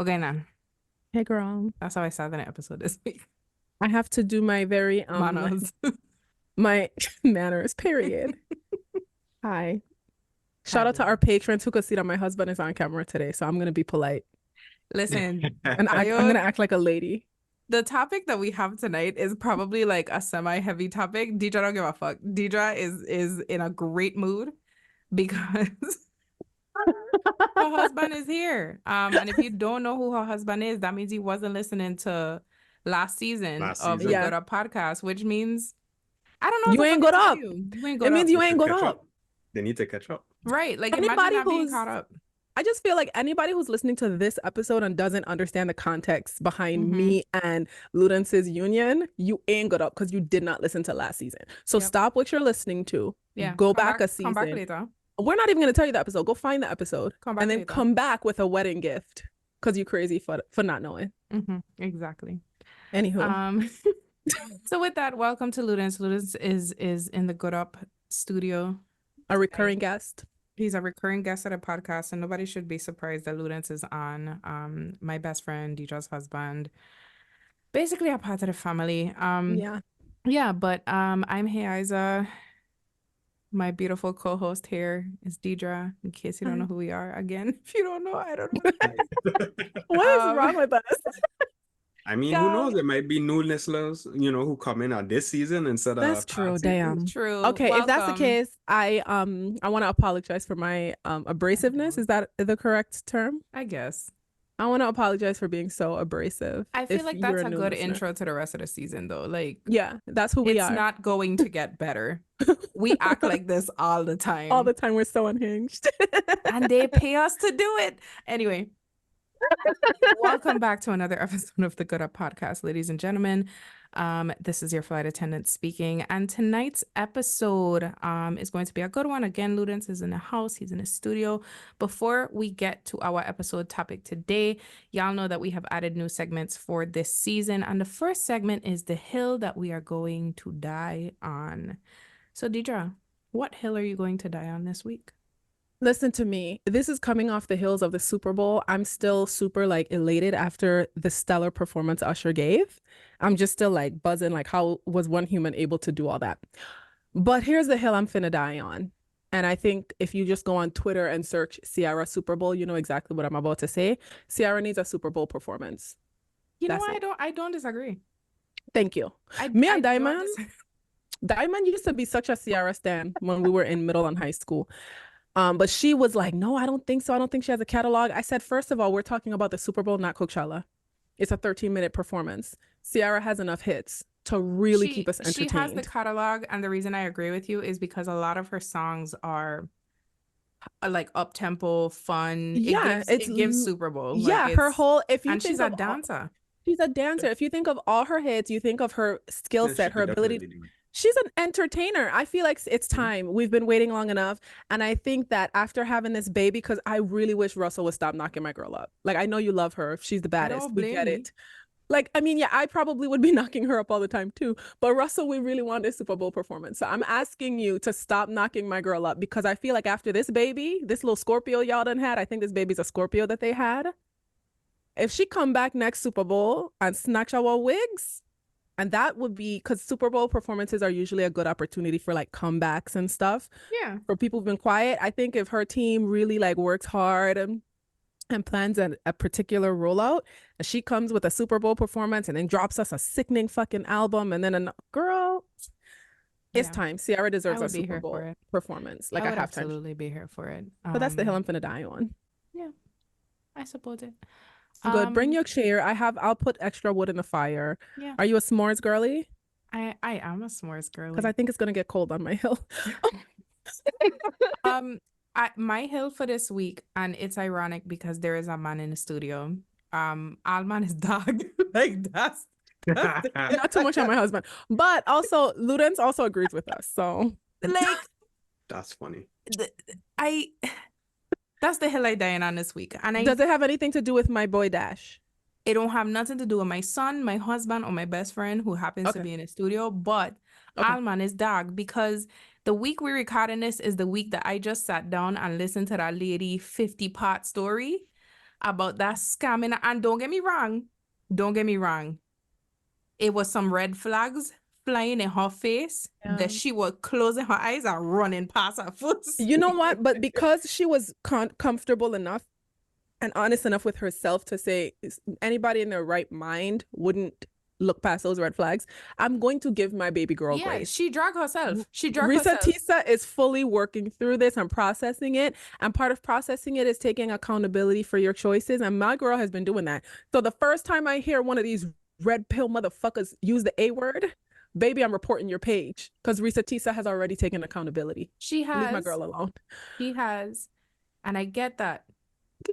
Okay, now Hey girl, that's how I started an episode this week. I have to do my very Manos. my manners, period. Hi. Hi, Shout out to our patrons who could see that my husband is on camera today, so I'm gonna be polite listen, and I'm gonna act like a lady. the topic that we have tonight is probably like a semi-heavy topic. Deidre don't give a fuck. Deidre is in a great mood because her husband is here. And if you don't know who her husband is, that means he wasn't listening to last season of the Yeah. Good Up podcast, which means I don't know You what the ain't fuck good to tell up. you. You ain't It good means up. you ain't good up. They need to catch up. Right. Like imagine Anybody not being who's caught up. I just feel like anybody who's listening to this episode and doesn't understand the context behind me and Ludence's union, you ain't good up because you did not listen to last season. So stop what you're listening to. Yeah. Go back a season. Come back later. We're not even going to tell you the episode. Go find the episode and then come back with a wedding gift because you're crazy for not knowing. Exactly. Anywho. So with that, welcome to Ludens. Ludens is in the Good Up studio. A recurring guest. He's a recurring guest at a podcast, and nobody should be surprised that Ludens is on. My best friend, Deidre's husband. Basically a part of the family. Yeah, but I'm Heiza. My beautiful co-host here is Deidre, in case you don't know who we are. Again, if you don't know, I don't know. What is wrong with us? I mean, who knows? There might be new listeners, who come in on this season instead of That's true. Damn. True. Okay, if that's the case, I want to apologize for my abrasiveness. Is that the correct term? I guess. I want to apologize for being so abrasive. I feel like that's a good intro to the rest of the season, though. Like, yeah, that's who we are. It's not going to get better. We act like this all the time. All the time. We're so unhinged. And they pay us to do it. Anyway, welcome back to another episode of the Good Up podcast, ladies and gentlemen. This is your flight attendant speaking, and tonight's episode is going to be a good one. Again, Ludens is in the house, he's in the studio. Before we get to our episode topic today, y'all know that we have added new segments for this season, and the first segment is the hill that we are going to die on. So Deidre, what hill are you going to die on this week? Listen to me. This is coming off the heels of the Super Bowl. I'm still super elated after the stellar performance Usher gave. I'm just still buzzing, how was one human able to do all that? But here's the hill I'm finna die on. And I think if you just go on Twitter and search Ciara Super Bowl, you know exactly what I'm about to say. Ciara needs a Super Bowl performance. You know what? I don't disagree. Thank you. Me and Diamond used to be such a Ciara stan when we were in middle and high school. But she was like, no, I don't think so. I don't think she has a catalog. I said, first of all, we're talking about the Super Bowl, not Coachella. It's a 13-minute performance. Ciara has enough hits to really keep us entertained. She has the catalog, and the reason I agree with you is because a lot of her songs are up-tempo, fun. Yeah, it gives Super Bowl. Yeah, her whole, she's a dancer. She's a dancer. If you think of all her hits, you think of her skill set, her ability. She's an entertainer. I feel like it's time. We've been waiting long enough. And I think that after having this baby, because I really wish Russell would stop knocking my girl up. I know you love her. She's the baddest. We get it. I probably would be knocking her up all the time too. But Russell, we really want this Super Bowl performance. So I'm asking you to stop knocking my girl up, because I feel like after this baby, this little Scorpio y'all done had, I think this baby's a Scorpio that they had. If she come back next Super Bowl and snatch our wigs, and that would be because Super Bowl performances are usually a good opportunity for comebacks and stuff. Yeah. For people who've been quiet. I think if her team really works hard and plans a particular rollout, and she comes with a Super Bowl performance and then drops us a sickening fucking album, and then girl, it's time. Ciara deserves a Super Bowl performance. I would absolutely be here for it. But that's the hill I'm finna die on. Yeah, I suppose it. Good. Bring your chair. I'll put extra wood in the fire. Yeah. Are you a s'mores girly? I am a s'mores girly. Because I think it's gonna get cold on my hill. My hill for this week, and it's ironic because there is a man in the studio. Alman is dog. That's not too much on my husband. But also Ludens also agrees with us. So that's funny. That's the hill I dying on this week. And does it have anything to do with my boy Dash? It don't have nothing to do with my son, my husband, or my best friend who happens to be in the studio. But Alman is dog, because the week we're recording this is the week that I just sat down and listened to that lady 50-part story about that scamming. And don't get me wrong. It was some red flags flying in her face that she was closing her eyes and running past her foot. You know what? But because she was comfortable enough and honest enough with herself to say anybody in their right mind wouldn't look past those red flags, I'm going to give my baby girl grace. She dragged herself. Risa Tisa is fully working through this and processing it. And part of processing it is taking accountability for your choices. And my girl has been doing that. So the first time I hear one of these red pill motherfuckers use the A word, baby, I'm reporting your page, because Risa Tisa has already taken accountability. She has. Leave my girl alone. She has. And I get that.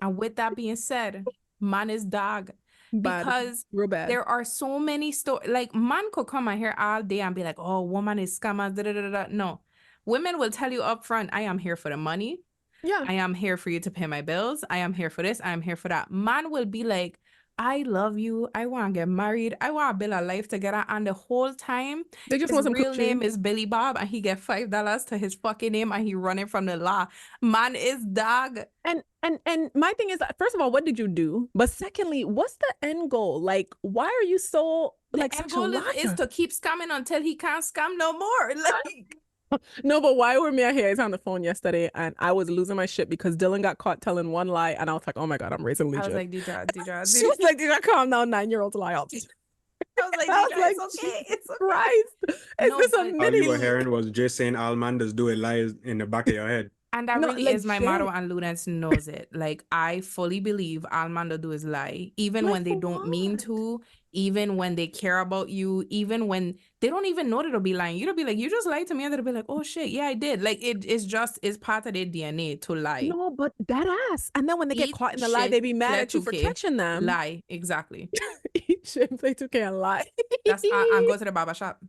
And with that being said, man is dog. Because real bad. There are so many stories. Like, man could come out here all day and be like, oh, woman is scammers. Da, da, da, da. No. Women will tell you up front, I am here for the money. Yeah. I am here for you to pay my bills. I am here for this. I am here for that. Man will be like, I love you. I want to get married. I want to build a life together. And the whole time, they just his want some real coochie. name is Billy Bob, and he get $5 to his fucking name, and he running from the law. Man is dog. And my thing is, first of all, what did you do? But secondly, what's the end goal? Like, why are you so like the such end goal a liar? is to keep scamming until he can't scam no more. Like. No, but why were me here? I was on the phone yesterday and I was losing my shit because Dylan got caught telling one lie and I was like, oh my God, I'm raising Legion. I was like, Deidre. She was like, Deidre, calm down, 9-year-old lie. I was like, it's okay. It's okay. Christ. Is this a mini? All you were hearing was just saying all man does do a lie in the back of your head. And that really is my motto, and Ludens knows it. Like, I fully believe all man do is lie. Even when they don't mean to, even when they care about you, even when they don't even know that they'll be lying. You'll be like, you just lied to me, and they'll be like, oh shit, yeah, I did. Like, it's part of their DNA to lie. No, but that ass. And then when they get caught in the lie, they be mad at you for catching them. Lie, exactly. Eat shit, play 2K and lie. And go to the barber shop.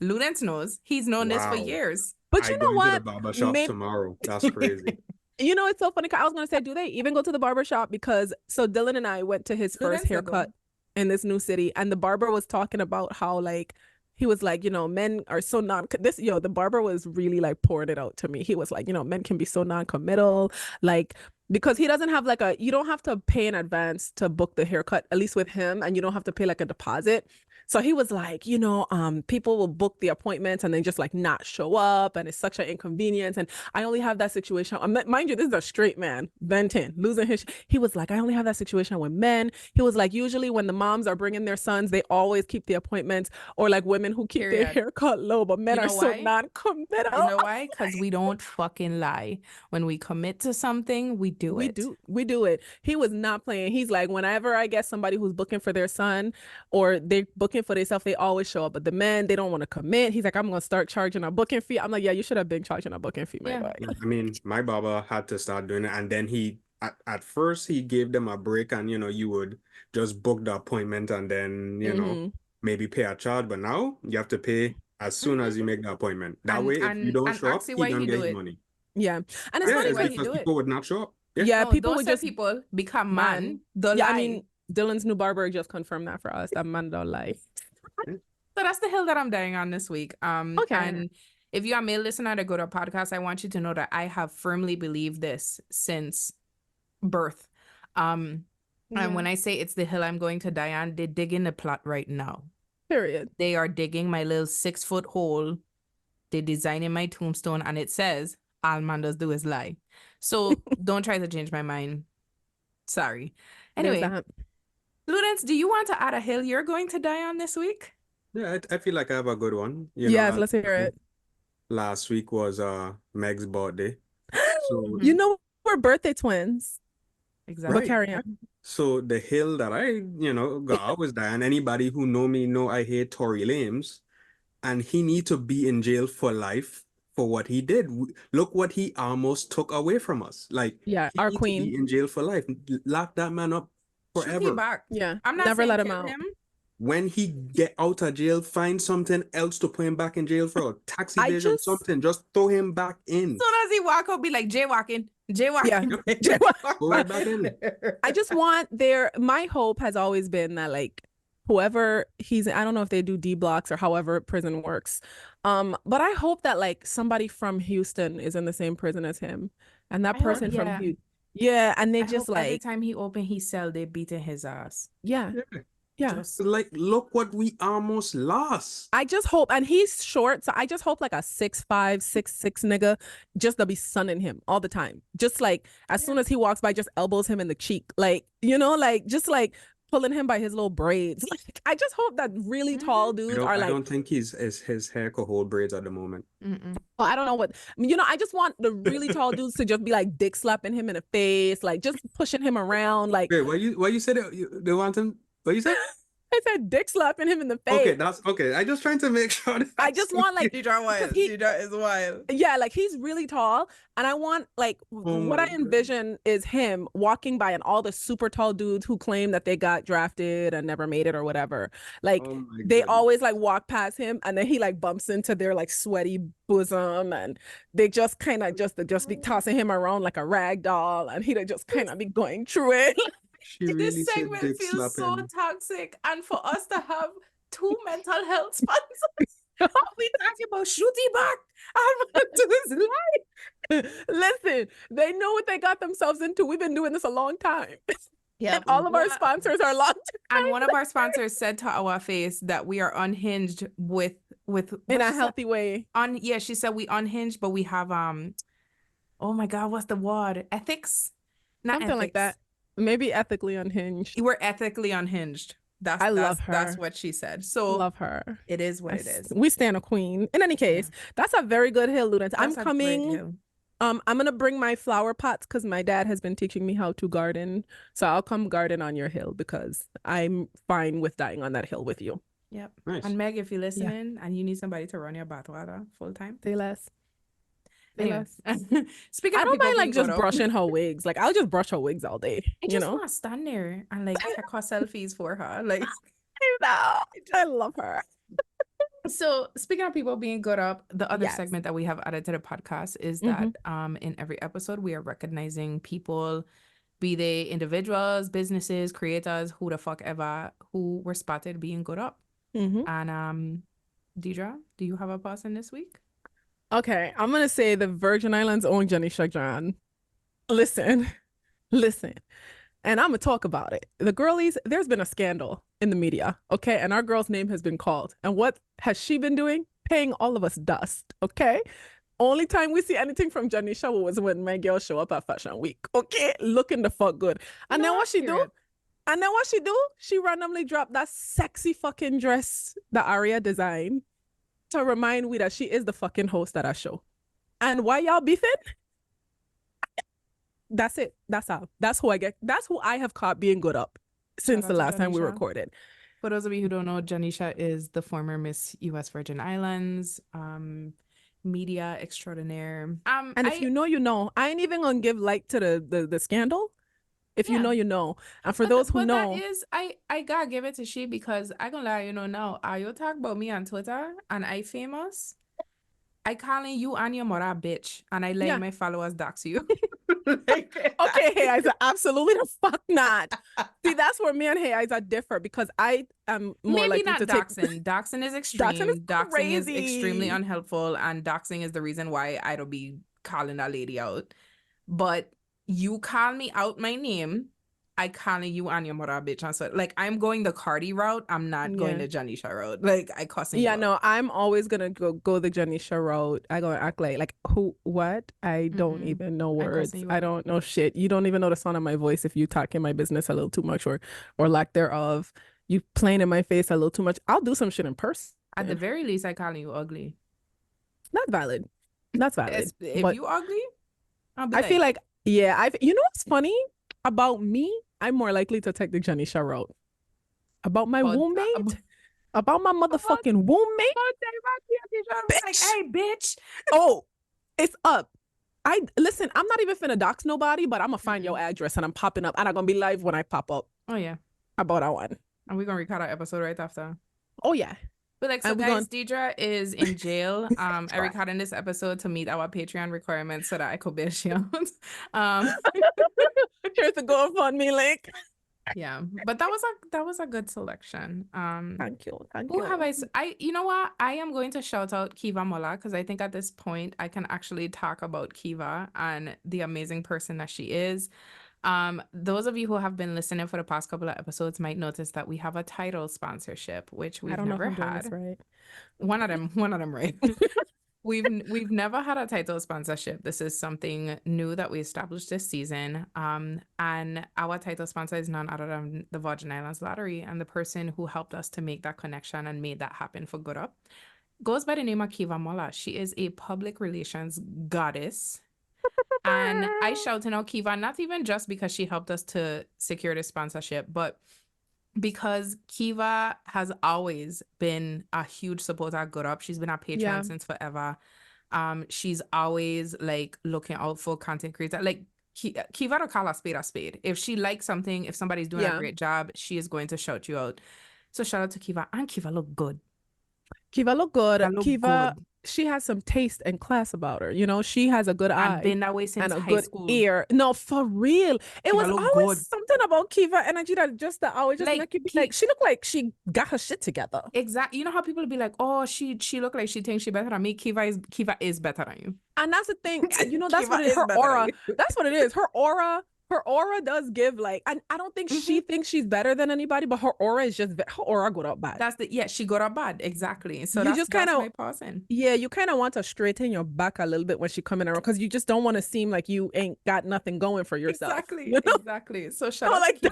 Ludens knows. He's known this for years. But you know what? To the barber shop tomorrow. That's crazy. You know, it's so funny. I was going to say, do they even go to the barber shop? Because so Dylan and I went to his first haircut in this new city, and the barber was talking about how, like, he was like, you know, men are so the barber was really like pouring it out to me. He was like, you know, men can be so non-committal, like, because he doesn't have like you don't have to pay in advance to book the haircut, at least with him, and you don't have to pay like a deposit. So he was like, you know, people will book the appointments and then just like not show up, and it's such an inconvenience. And I only have that situation. Mind you, this is a straight man, venting, losing his. He was like, I only have that situation with men. He was like, usually when the moms are bringing their sons, they always keep the appointments, or like women who keep their haircut low, but men are so non-committal. You know why? Because we don't fucking lie. When we commit to something, we do it. We do it. He was not playing. He's like, whenever I get somebody who's booking for their son or they booking for themselves, they always show up. But the men, they don't want to commit. He's like, I'm gonna start charging a booking fee. I'm like, yeah, you should have been charging a booking fee, my boy. I mean, my barber had to start doing it, and then he at first he gave them a break, and you know, you would just book the appointment and then you know maybe pay a charge. But now you have to pay as soon as you make the appointment. That way, if you don't show up, he don't get his money. Yeah, and it's funny why he do it. People would not show up. Yeah, people would just become man. Yeah, I mean, Dylan's new barber just confirmed that for us. That man don't lie. So that's the hill that I'm dying on this week. Okay. And if you are a male listener to Go to Podcast, I want you to know that I have firmly believed this since birth. And when I say it's the hill I'm going to die on, they're digging the plot right now. Period. They are digging my little 6-foot hole. They're designing my tombstone, and it says, all man does do is lie. So don't try to change my mind. Sorry. Anyway, Ludens, do you want to add a hill you're going to die on this week? Yeah, I feel like I have a good one. Yes, let's hear it. Last week was Meg's birthday. So you know, we're birthday twins. Exactly. But carry on. So the hill that I, got was die, and anybody who know me know I hate Tory Lanez, and he need to be in jail for life for what he did. Look what he almost took away from us. Like, our queen to be in jail for life. Lock that man up forever. Back. Yeah, I'm not never let him out. When he get out of jail, find something else to put him back in jail for. Tax evasion, something. Just throw him back in. As soon as he walk out, be like jaywalking. Yeah. Go right back in. I just want my hope has always been that, like, whoever he's, I don't know if they do D blocks or however prison works. But I hope that like somebody from Houston is in the same prison as him. And that person from Houston. Yeah, and they I just hope every like, time he open, he sell, they beating his ass. yeah, Yeah. yeah. Just Like, look what we almost lost. I just hope, and he's short, so I just hope like a 6'5", 6'6" nigga just to be sunning him all the time. Just like as soon as he walks by, just elbows him in the cheek, like like just like pulling him by his little braids. Like I just hope that really tall dudes are I like, don't think his hair could hold braids at the moment. oh, I don't know what, I just want the really tall dudes to just be like dick slapping him in the face, like just pushing him around, like. Wait, why you said it, they want him? What you said? I said dick slapping him in the face. Okay, that's okay. I just trying to make sure that I just want like Deidre wild. Deidre is wild. Yeah, like he's really tall, and I want like what I envision is him walking by, and all the super tall dudes who claim that they got drafted and never made it or whatever, like they always like walk past him, and then he like bumps into their like sweaty bosom, and they just kind of just be tossing him around like a rag doll, and he'd just kind of be going through it. This segment feels so toxic, and for us to have two mental health sponsors, we talking about shooty back. I'm gonna do this live. Listen, they know what they got themselves into. We've been doing this a long time. Yeah, and all of our sponsors are long time. And one of our sponsors said to our face that we are unhinged with in a healthy way. Yeah, she said we unhinged, but we have oh my God, what's the word? Ethics? Not something ethics. like that. Maybe ethically unhinged. We're ethically unhinged. I love her. That's what she said. So love her. It is what it is. We stand a queen. In any case, that's a very good hill, Ludens. I'm coming. I'm gonna bring my flower pots because my dad has been teaching me how to garden. So I'll come garden on your hill because I'm fine with dying on that hill with you. Yep. Nice. And Meg, if you're listening and you need somebody to run your bathwater full time, say less. Anyway. Speaking I don't mind like just brushing her wigs. Like I'll just brush her wigs all day. I just want to stand there and like check her selfies for her. Like I love her. So speaking of people being good up, the other segment that we have added to the podcast is that in every episode we are recognizing people, be they individuals, businesses, creators, who the fuck ever, who were spotted being good up. And Deidre, do you have a person this week? Okay, I'm gonna say the Virgin Islands own Janisha John. Listen, and I'm gonna talk about it. The girlies, there's been a scandal in the media, okay, and our girl's name has been called. And what has she been doing? Paying all of us dust, okay? Only time we see anything from Janisha was when my girl show up at Fashion Week, okay, looking the fuck good. And then what she do? And then what she do? She randomly dropped that sexy fucking dress that Aria designed to remind we that she is the fucking host of that show. And why y'all beefing? That's it. That's how. That's who I get. That's who I have caught being good up since the last time we recorded. For those of you who don't know, Janisha is the former Miss US Virgin Islands, media extraordinaire. And if you know, you know. I ain't even gonna give like to the scandal. If you know, you know. And for those who know, that is, I gotta give it to she, because I gonna lie, now, you talk about me on Twitter and I famous. I calling you and your mother bitch, and I let my followers dox you. Okay, Hey Isa, absolutely the fuck not. See, that's where me and Hey Isa differ, because I am more maybe likely not to doxing. Doxing is extreme. Doxing is extremely unhelpful, and doxing is the reason why I don't be calling that lady out. But you call me out my name, I calling you and your mother bitch. And so like I'm going the Cardi route. I'm not going the Janisha route. Like I cussing you no, I'm always gonna go the Janisha route. I gonna act like who what? I don't even know words. I don't know shit. You don't even know the sound of my voice if you talk in my business a little too much or lack thereof. You playing in my face a little too much. I'll do some shit in person. At the very least, I calling you ugly. That's valid. That's valid. If you ugly, I feel like you know what's funny about me? I'm more likely to take the Janisha route. About my roommate? About my motherfucking roommate? Bitch. Like, hey, bitch. Oh, it's up. Listen, I'm not even finna dox nobody, but I'm gonna find your address and I'm popping up and I'm gonna be live when I pop up. Oh, yeah. About that one. And we're gonna record our episode right after. Oh, yeah. But like, so guys, Deidre is in jail. I recorded this episode to meet our Patreon requirements so that I could bail she out. Here's the GoFundMe link. Yeah, but that was a good selection. Thank you. Thank Who have you. you know what? I am going to shout out Kiva Mola because I think at this point I can actually talk about Kiva and the amazing person that she is. Those of you who have been listening for the past couple of episodes might notice that we have a title sponsorship, which I we've don't know if never I'm doing this had. right. One of them, right? We've never had a title sponsorship. This is something new that we established this season. And our title sponsor is none other than the Virgin Islands Lottery, and the person who helped us to make that connection and made that happen for Good Up goes by the name of Kiva Mola. She is a public relations goddess. And I shouting out Kiva, not even just because she helped us to secure the sponsorship, but because Kiva has always been a huge supporter of Good Up. She's been a Patreon Yeah. since forever. She's always like looking out for content creators. Like Kiva to call a spade a spade. If she likes something, if somebody's doing a Yeah. great job, she is going to shout you out. So shout out to Kiva, and Kiva look good. Kiva look good. Kiva look Kiva, good. she has some taste and class about her. You know, she has a good And eye been that way since and a high good school. ear. No, for real. It Kiva was look always good. something about Kiva energy that just always just Like, make you be like, she looked like she got her shit together. Exactly. You know how people be like, "Oh, she look like she thinks she better than me." Kiva is better than you. And that's the thing, you know, that's Kiva what it is. is Her better than aura, you. that's what it is. Her aura does give like, and I don't think she thinks she's better than anybody, but her aura is just, her aura got up bad. She got up bad. Exactly. So You that's just kind my of, person. yeah, you kind of want to straighten your back a little bit when she coming around because you just don't want to seem like you ain't got nothing going for yourself. Exactly. You know? Exactly. So shout Oh, out like to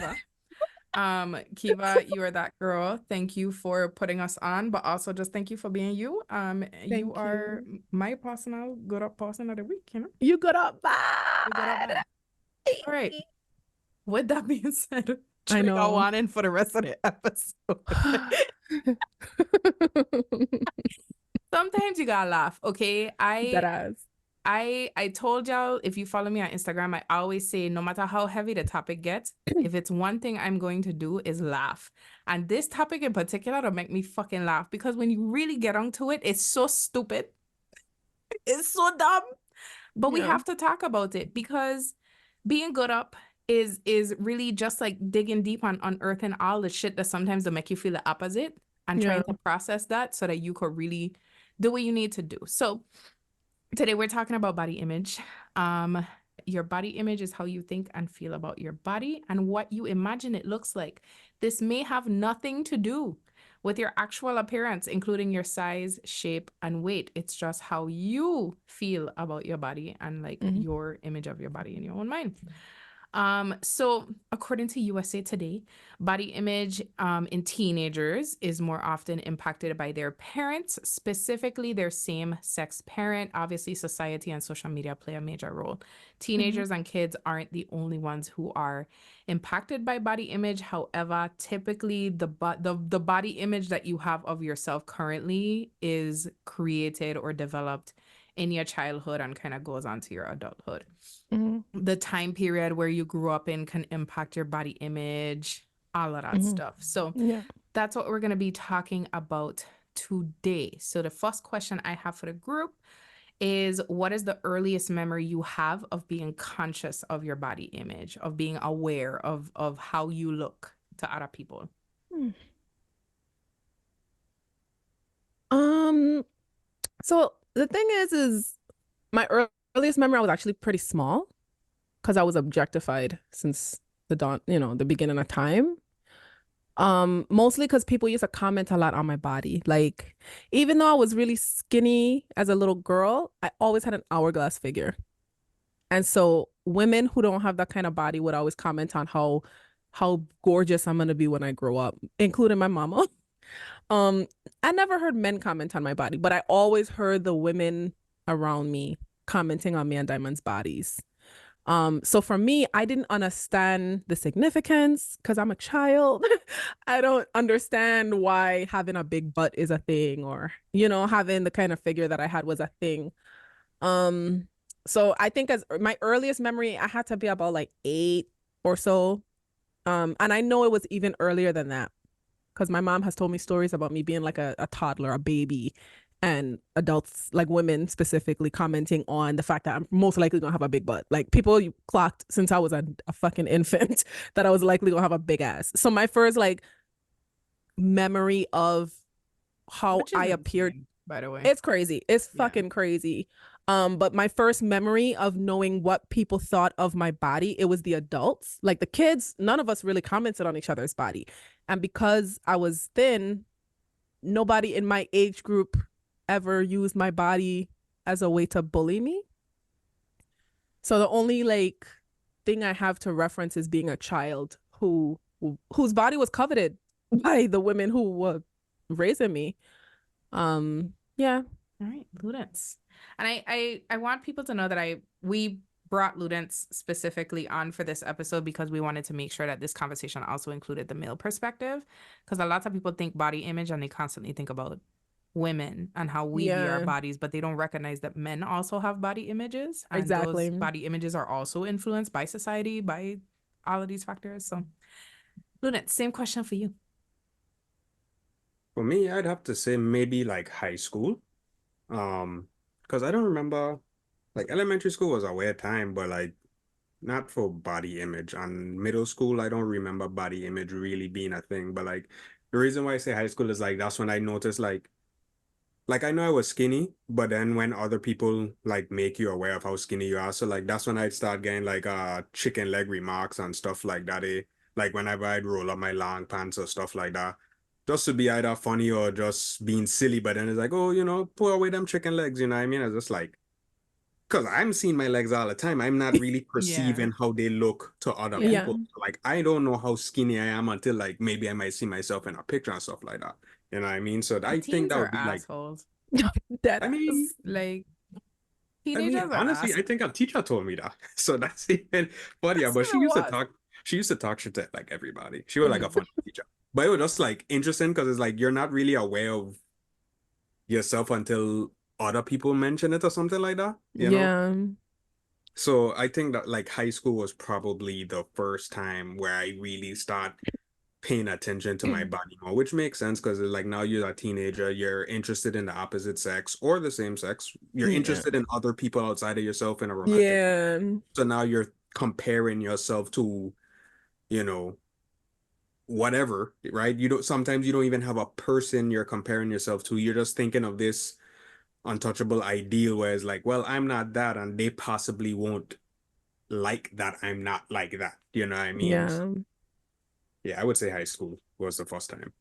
Kiva. Kiva, you are that girl. Thank you for putting us on, but also just thank you for being you. You are my personal Good Up person of the week, you know? You got up bad. You got up bad. All right. With that being said, I know. go on in for the rest of the episode. Sometimes you gotta laugh, okay? I told y'all, if you follow me on Instagram, I always say no matter how heavy the topic gets, if it's one thing I'm going to do is laugh. And this topic in particular will make me fucking laugh because when you really get onto it, it's so stupid. It's so dumb. But we have to talk about it because being Good Up is really just like digging deep on unearthing all the shit that sometimes will make you feel the opposite and trying to process that so that you could really do what you need to do. So today we're talking about body image. Your body image is how you think and feel about your body and what you imagine it looks like. This may have nothing to do with your actual appearance, including your size, shape, and weight. It's just how you feel about your body and like your image of your body in your own mind. So according to USA Today, body image in teenagers is more often impacted by their parents, specifically their same-sex parent. Obviously, society and social media play a major role. Teenagers and kids aren't the only ones who are impacted by body image. However, typically the body image that you have of yourself currently is created or developed in your childhood and kind of goes on to your adulthood. The time period where you grew up in can impact your body image, all of that stuff. So that's what we're going to be talking about today. So the first question I have for the group is, what is the earliest memory you have of being conscious of your body image, of being aware of how you look to other people? So the thing is my earliest memory, I was actually pretty small because I was objectified since the beginning of time. Mostly because people used to comment a lot on my body. Like, even though I was really skinny as a little girl, I always had an hourglass figure. And so women who don't have that kind of body would always comment on how gorgeous I'm gonna be when I grow up, including my mama. I never heard men comment on my body, but I always heard the women around me commenting on me and Diamond's bodies. So for me, I didn't understand the significance because I'm a child. I don't understand why having a big butt is a thing, or, having the kind of figure that I had was a thing. So I think as my earliest memory, I had to be about like 8 or so. And I know it was even earlier than that because my mom has told me stories about me being like a toddler, a baby, and adults, like women specifically, commenting on the fact that I'm most likely gonna have a big butt. Like people clocked since I was a fucking infant that I was likely gonna have a big ass. So my first like memory of how Which is I appeared, insane, by the way. it's crazy. It's Yeah. fucking crazy. But my first memory of knowing what people thought of my body, it was the adults. Like the kids, none of us really commented on each other's body. And because I was thin, nobody in my age group ever used my body as a way to bully me. So the only like thing I have to reference is being a child whose body was coveted by the women who were raising me. Yeah. All right, Ludens. And I want people to know that we brought Ludens specifically on for this episode because we wanted to make sure that this conversation also included the male perspective, because a lot of people think body image and they constantly think about women and how we view our Yeah. bodies, but they don't recognize that men also have body images, and Exactly. those body images are also influenced by society, by all of these factors. So Ludens, same question for you. For me, I'd have to say maybe like high school. Because I don't remember, like elementary school was a weird time, but like not for body image. And middle school, I don't remember body image really being a thing. But like the reason why I say high school is like that's when I noticed like I know I was skinny, but then when other people like make you aware of how skinny you are, so like that's when I'd start getting like chicken leg remarks and stuff like that. Like whenever I'd roll up my long pants or stuff like that. Just to be either funny or just being silly, but then it's like, oh, pull away them chicken legs, you know what I mean? It's just like, because I'm seeing my legs all the time. I'm not really perceiving how they look to other Yeah. people. Like, I don't know how skinny I am until like maybe I might see myself in a picture and stuff like that. You know what I mean? So I think Teens that are would be like, assholes. That I mean, Like teenagers are honestly, I assholes. think a teacher told me that. So that's even funnier. That's But she even used to worse. talk shit to like everybody. She was like a funny teacher. But it was just like interesting because it's like you're not really aware of yourself until other people mention it or something like that, you know? Yeah. So I think that like high school was probably the first time where I really start paying attention to my body more, which makes sense because like now you're a teenager, you're interested in the opposite sex or the same sex, you're Yeah. interested in other people outside of yourself in a romantic way. Yeah. So now you're comparing yourself to, whatever, right? Sometimes you don't even have a person you're comparing yourself to. You're just thinking of this untouchable ideal where it's like, well, I'm not that, and they possibly won't like that I'm not like that. You know what I mean? Yeah. Yeah, I would say high school was the first time.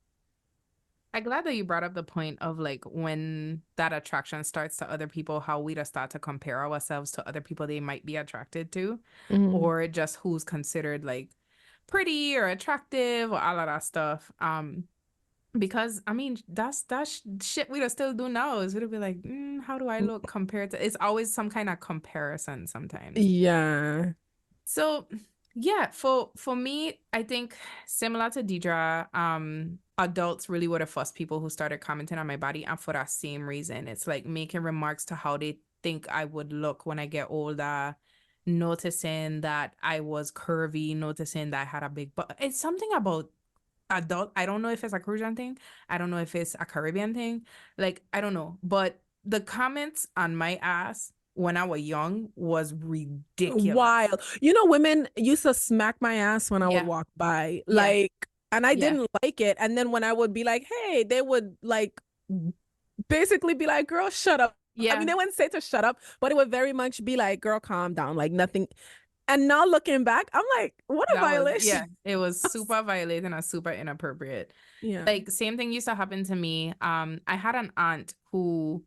I'm glad that you brought up the point of like when that attraction starts to other people, how we just start to compare ourselves to other people they might be attracted to, Mhm. or just who's considered like pretty or attractive or all of that stuff. Because I mean that's shit we don't still do now is we'd be like, how do I look compared to? It's always some kind of comparison sometimes. Yeah. So yeah, for me, I think similar to Deidre, adults really were the first people who started commenting on my body, and for that same reason. It's like making remarks to how they think I would look when I get older, noticing that I was curvy, noticing that I had a big butt. It's something about adult. I don't know if it's a Caribbean thing. I don't know if it's a Caribbean thing. Like, I don't know. But the comments on my ass when I was young was ridiculous. Wild. Women used to smack my ass when I would walk by. Yeah. Like, and I Yeah. didn't like it. And then when I would be like, hey, they would like basically be like, girl, shut up. Yeah. I mean, they wouldn't say to shut up, but it would very much be like, girl, calm down. Like nothing. And now looking back, I'm like, what a violation. It was super violating and super inappropriate. Yeah. Like same thing used to happen to me. I had an aunt who,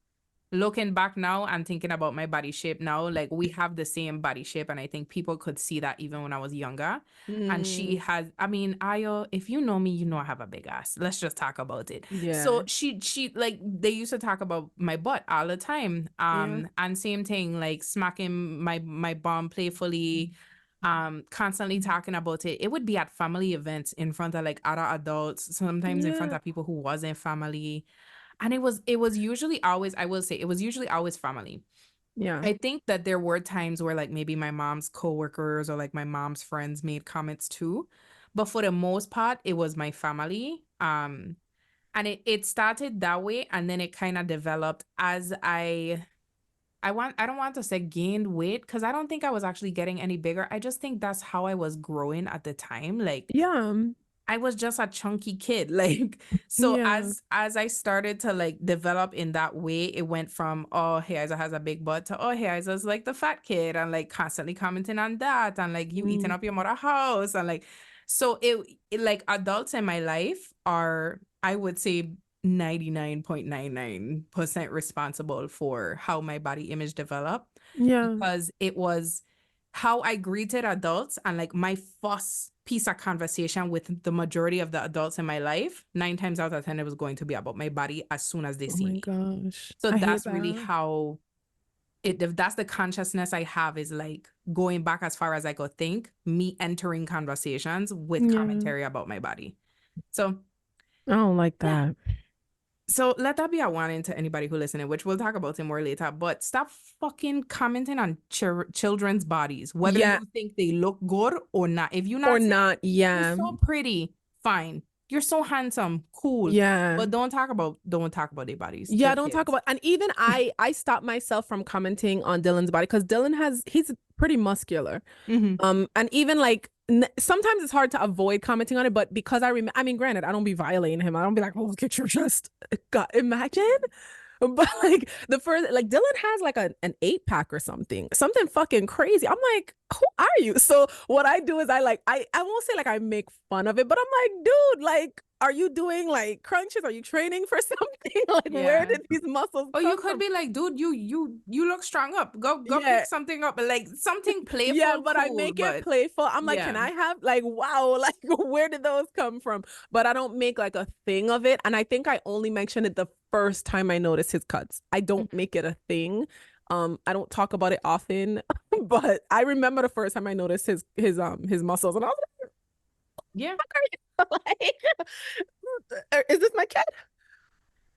looking back now and thinking about my body shape now, like we have the same body shape, and I think people could see that even when I was younger. And she has, I mean, Ayo, if you know me, you know I have a big ass. Let's just talk about it. Yeah. So she like they used to talk about my butt all the time. And same thing, like smacking my bum playfully, constantly talking about it. It would be at family events in front of like other adults, sometimes in front of people who wasn't family. And it was usually always, I will say, it was usually always family. Yeah. I think that there were times where like maybe my mom's coworkers or like my mom's friends made comments too. But for the most part, it was my family. And it started that way, and then it kind of developed as I don't want to say gained weight, because I don't think I was actually getting any bigger. I just think that's how I was growing at the time. Like, Yeah. I was just a chunky kid. Like, so Yeah. as I started to like develop in that way, it went from, oh, hey, Isa has a big butt, to, oh, hey, Isa's like the fat kid, and like constantly commenting on that, and like you eating up your mother house, and like, so it like adults in my life are, I would say, 99.99% responsible for how my body image developed, Yeah. because it was how I greeted adults, and like my first piece of conversation with the majority of the adults in my life, 9 times out of 10, it was going to be about my body as soon as they Oh see my me. gosh. So I hate that's really that. how that's the consciousness I have, is like going back as far as I could think, me entering conversations with Yeah. commentary about my body. So I don't like yeah. that. So let that be a warning to anybody who listening, which we'll talk about it more later, but stop fucking commenting on children's bodies, whether Yeah. you think they look good or not. If you're Or not saying, not. you're Yeah. so pretty, fine. You're so handsome, cool. Yeah. But don't talk about their bodies. Yeah, They're don't talk kids. about, and even I stopped myself from commenting on Dylan's body because he's pretty muscular. Mhm. And even like sometimes it's hard to avoid commenting on it, but because I mean, granted, I don't be violating him. I don't be like, oh, look at your chest. God, imagine. But like the first, like Dylan has like an 8-pack or something fucking crazy. I'm like, who are you? So what I do is I won't say like I make fun of it, but I'm like, dude, like, are you doing like crunches? Are you training for something? Like, where Yeah. did these muscles Or come you could from? be like, dude, you look strong up. Go Yeah. pick something up, like something playful. Yeah, but I cool, make but it playful. I'm like, yeah. can I have like, wow, like where did those come from? But I don't make like a thing of it. And I think I only mention it the first time I notice his cuts. I don't make it a thing. I don't talk about it often, but I remember the first time I noticed his muscles, and I was Yeah. like, is this my cat?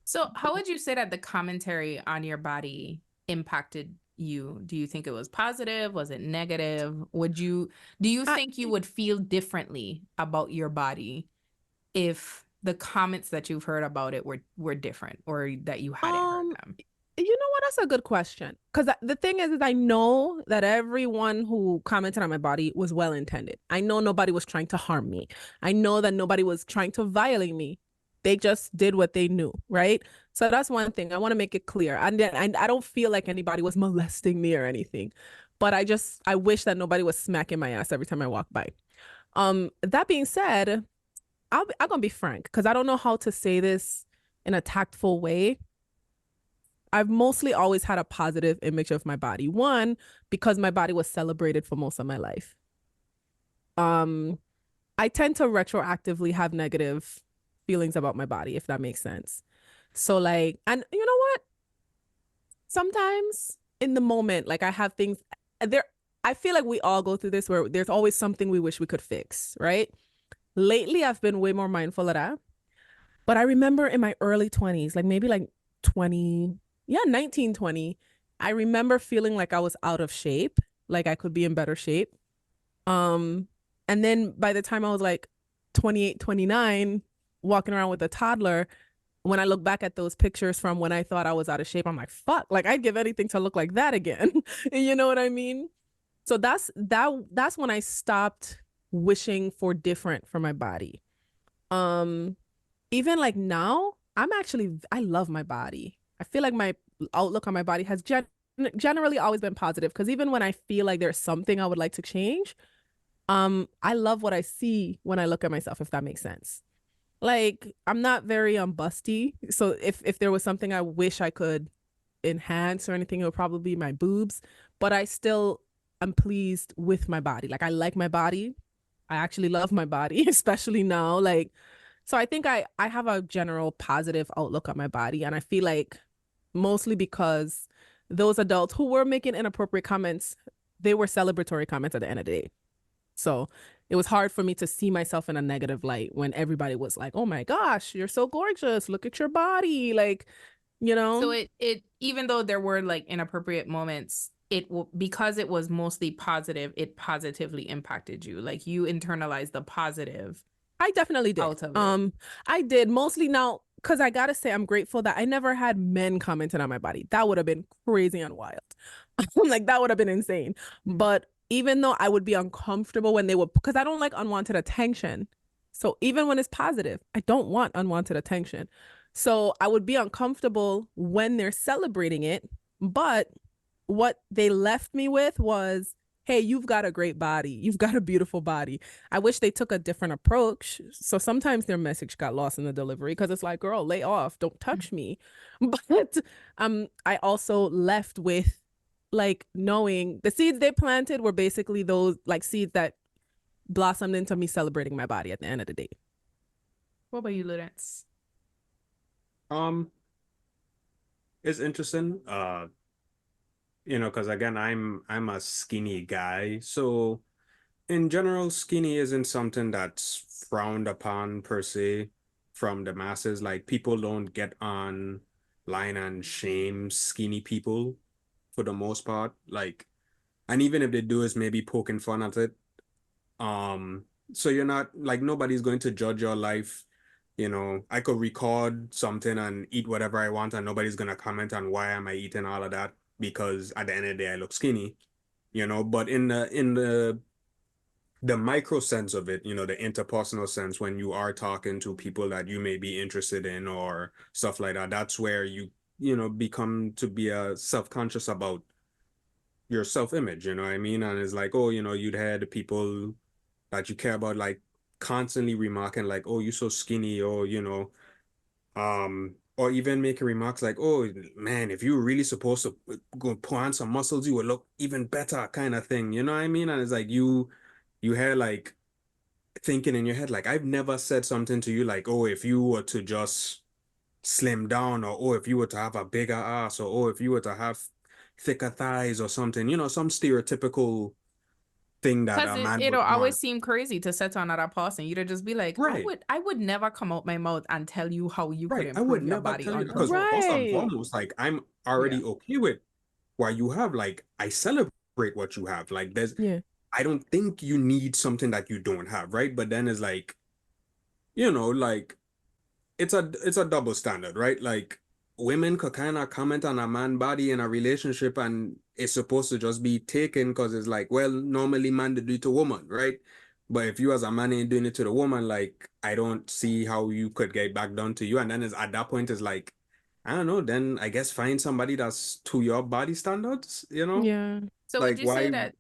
So how would you say that the commentary on your body impacted you? Do you think it was positive? Was it negative? Do you think you would feel differently about your body if the comments that you've heard about it were different, or that you hadn't heard them? You know what? That's a good question. Because the thing is I know that everyone who commented on my body was well intended. I know nobody was trying to harm me. I know that nobody was trying to violate me. They just did what they knew, right? So that's one thing. I want to make it clear. And I don't feel like anybody was molesting me or anything. But I wish that nobody was smacking my ass every time I walk by. That being said, I'm gonna be frank, because I don't know how to say this in a tactful way. I've mostly always had a positive image of my body. One, because my body was celebrated for most of my life. I tend to retroactively have negative feelings about my body, if that makes sense. So like, and you know what? Sometimes in the moment, like I have things there, I feel like we all go through this where there's always something we wish we could fix, right? Lately, I've been way more mindful of that. But I remember in my early 20s, like maybe like 19, 20, I remember feeling like I was out of shape, like I could be in better shape. And then by the time I was like 28, 29, walking around with a toddler, when I look back at those pictures from when I thought I was out of shape, I'm like, fuck, like I'd give anything to look like that again. You know what I mean? So that's when I stopped wishing for different for my body. Even like now, I love my body. I feel like my outlook on my body has generally always been positive, because even when I feel like there's something I would like to change, I love what I see when I look at myself, if that makes sense. Like, I'm not very busty, so if there was something I wish I could enhance or anything, it would probably be my boobs, but I'm pleased with my body. Like, I like my body. I actually love my body, especially now. Like, so I think I have a general positive outlook on my body, and I feel like mostly because those adults who were making inappropriate comments, they were celebratory comments at the end of the day. So it was hard for me to see myself in a negative light when everybody was like, oh my gosh, you're so gorgeous. Look at your body. Like, you know? So it even though there were like inappropriate moments, because it was mostly positive, it positively impacted you. Like you internalized the positive. I definitely did. Out of it. I did mostly now, because I gotta say, I'm grateful that I never had men commenting on my body. That would have been crazy and wild. Like, that would have been insane. But even though I would be uncomfortable when they would, because I don't like unwanted attention. So even when it's positive, I don't want unwanted attention. So I would be uncomfortable when they're celebrating it. But what they left me with was, hey, you've got a great body. You've got a beautiful body. I wish they took a different approach. So sometimes their message got lost in the delivery because it's like, girl, lay off, don't touch me. But I also left with like knowing the seeds they planted were basically those like seeds that blossomed into me celebrating my body at the end of the day. What about you, Lawrence? It's interesting. Because again, I'm a skinny guy, so in general, skinny isn't something that's frowned upon per se from the masses. Like people don't get on line and shame skinny people for the most part. Like, and even if they do, it's maybe poking fun at it. So you're not like nobody's going to judge your life. I could record something and eat whatever I want, and nobody's gonna comment on why am I eating all of that because at the end of the day I look skinny. But in the micro sense of it, the interpersonal sense, when you are talking to people that you may be interested in or stuff like that, that's where you become to be self-conscious about your self-image, you know what I mean? And it's like, oh, you'd hear the people that you care about like constantly remarking like, oh, you're so skinny, or or even making remarks like, oh man, if you were really supposed to go put on some muscles, you would look even better, kind of thing, you know what I mean? And it's like you hear like thinking in your head, like, I've never said something to you like, oh, if you were to just slim down, or oh, if you were to have a bigger ass, or oh, if you were to have thicker thighs or something, some stereotypical thing that Because a man it'll would want. always seem crazy to set on another person. You'd just be like, Right. I would never come out my mouth and tell you how you could Right. I would improve your never body tell you on because purpose. first and Right. foremost, like I'm already okay with what you have. Like I celebrate what you have. Like Yeah. I don't think you need something that you don't have, right? But then it's like, like it's a double standard, right? Like women could kind of comment on a man body in a relationship and it's supposed to just be taken because it's like, well, normally man to do it to woman, right? But if you as a man ain't doing it to the woman, like I don't see how you could get back down to you. And then at that point it's like, I don't know, then I guess find somebody that's to your body standards, Yeah. So Like would you say why that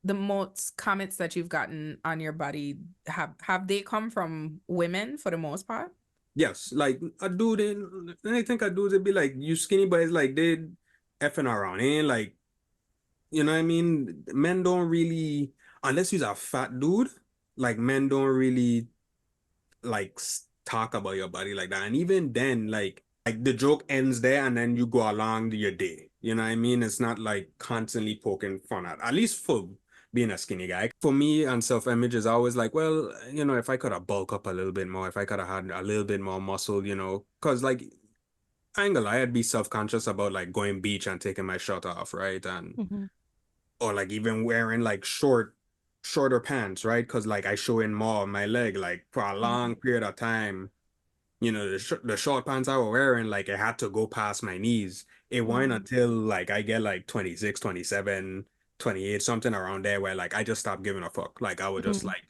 the most comments that you've gotten on your body have they come from women for the most part? Yes, like a dude, and I think a dude would be like, you skinny, but it's like they effing around. Ain't like, you know what I mean? Men don't really, unless you're a fat dude, like men don't really like talk about your body like that. And even then, like the joke ends there and then you go along your day. You know what I mean? It's not like constantly poking fun at least for being a skinny guy. For me and self-image is always like, well, if I could have bulked up a little bit more, if I could have had a little bit more muscle, because like I ain't gonna lie, I'd be self-conscious about like going beach and taking my shirt off, right? And Mm-hmm. or like even wearing like shorter pants, right? Because like I show in more of my leg, like for a long period of time, the short pants I were wearing, like it had to go past my knees. It wasn't until like I get like 26, 27, 28, something around there where like I just stopped giving a fuck. Like I would just like,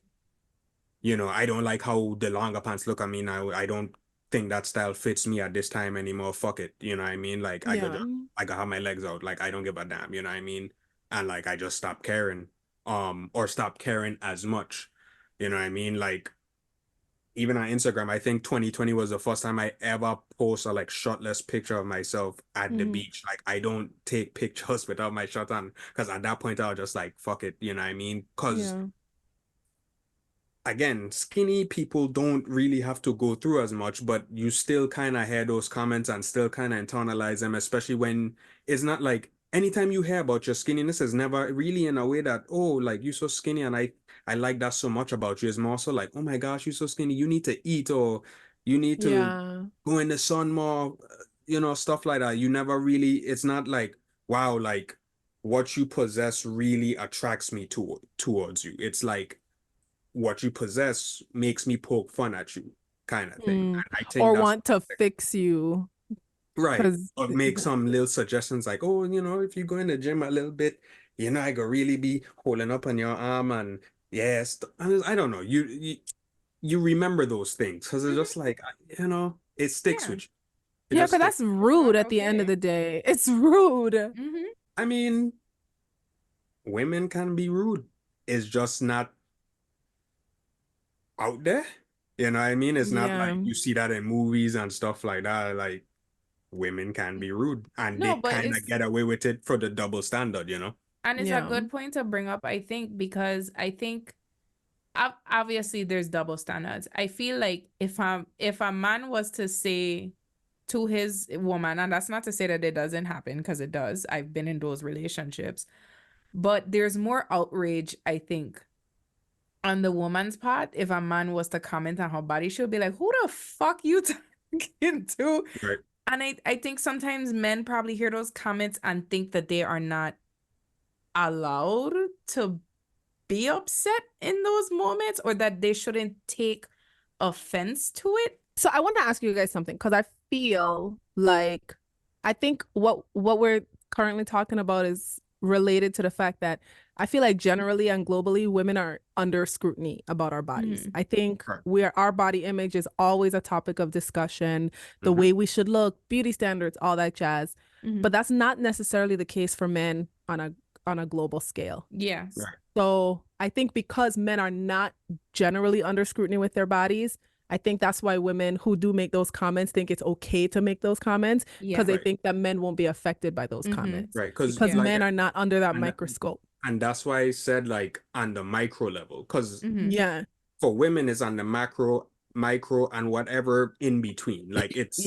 I don't like how the longer pants look. I mean, I don't think that style fits me at this time anymore. Fuck it. You know what I mean? Like Yeah. I got have my legs out. Like I don't give a damn, you know what I mean? And like I just stopped caring. Or stopped caring as much. You know what I mean? Like even on Instagram, I think 2020 was the first time I ever post a like shirtless picture of myself at the beach. Like I don't take pictures without my shirt on because at that point I was just like, fuck it, you know what I mean? Because Yeah. again, skinny people don't really have to go through as much, but you still kind of hear those comments and still kind of internalize them, especially when it's not like anytime you hear about your skinniness is never really in a way that, oh, like you're so skinny and I like that so much about you. It's more so like, oh my gosh, you're so skinny. You need to eat or you need to Yeah. go in the sun more, stuff like that. You never really, it's not like, wow, like what you possess really attracts me towards you. It's like, what you possess makes me poke fun at you kind of thing. And I think Or that's want to fix you. right. 'Cause Or make some little suggestions like, oh, if you go in the gym a little bit, I could really be holding up on your arm and yes, I don't know. You remember those things because it's just like, it sticks Yeah. with you. It yeah, just because sticks. that's rude at the end of Okay. the day. It's rude. Mm-hmm. I mean, women can be rude. It's just not out there. You know what I mean? It's not like Yeah. you see that in movies and stuff like that. Like women can be rude and No, they but kind of get away with it for the double standard, and it's a Yeah. good point to bring up, I think, because I think obviously there's double standards. I feel like if a man was to say to his woman, and that's not to say that it doesn't happen, because it does. I've been in those relationships, but there's more outrage, I think, on the woman's part if a man was to comment on her body. She'll be like, who the fuck you talking to? Right. And I think sometimes men probably hear those comments and think that they are not allowed to be upset in those moments, or that they shouldn't take offense to it. So I want to ask you guys something, because I feel like I think what we're currently talking about is related to the fact that I feel like generally and globally women are under scrutiny about our bodies. I think our body image is always a topic of discussion, the way we should look, beauty standards, all that jazz. But that's not necessarily the case for men on a global scale. Yes. Right. So I think because men are not generally under scrutiny with their bodies, I think that's why women who do make those comments think it's okay to make those comments, because they think that men won't be affected by those comments. Right. Because like, men are not under that and microscope. And that's why I said like on the micro level, because Yeah. for women it's on the macro, micro, and whatever in between. Like it's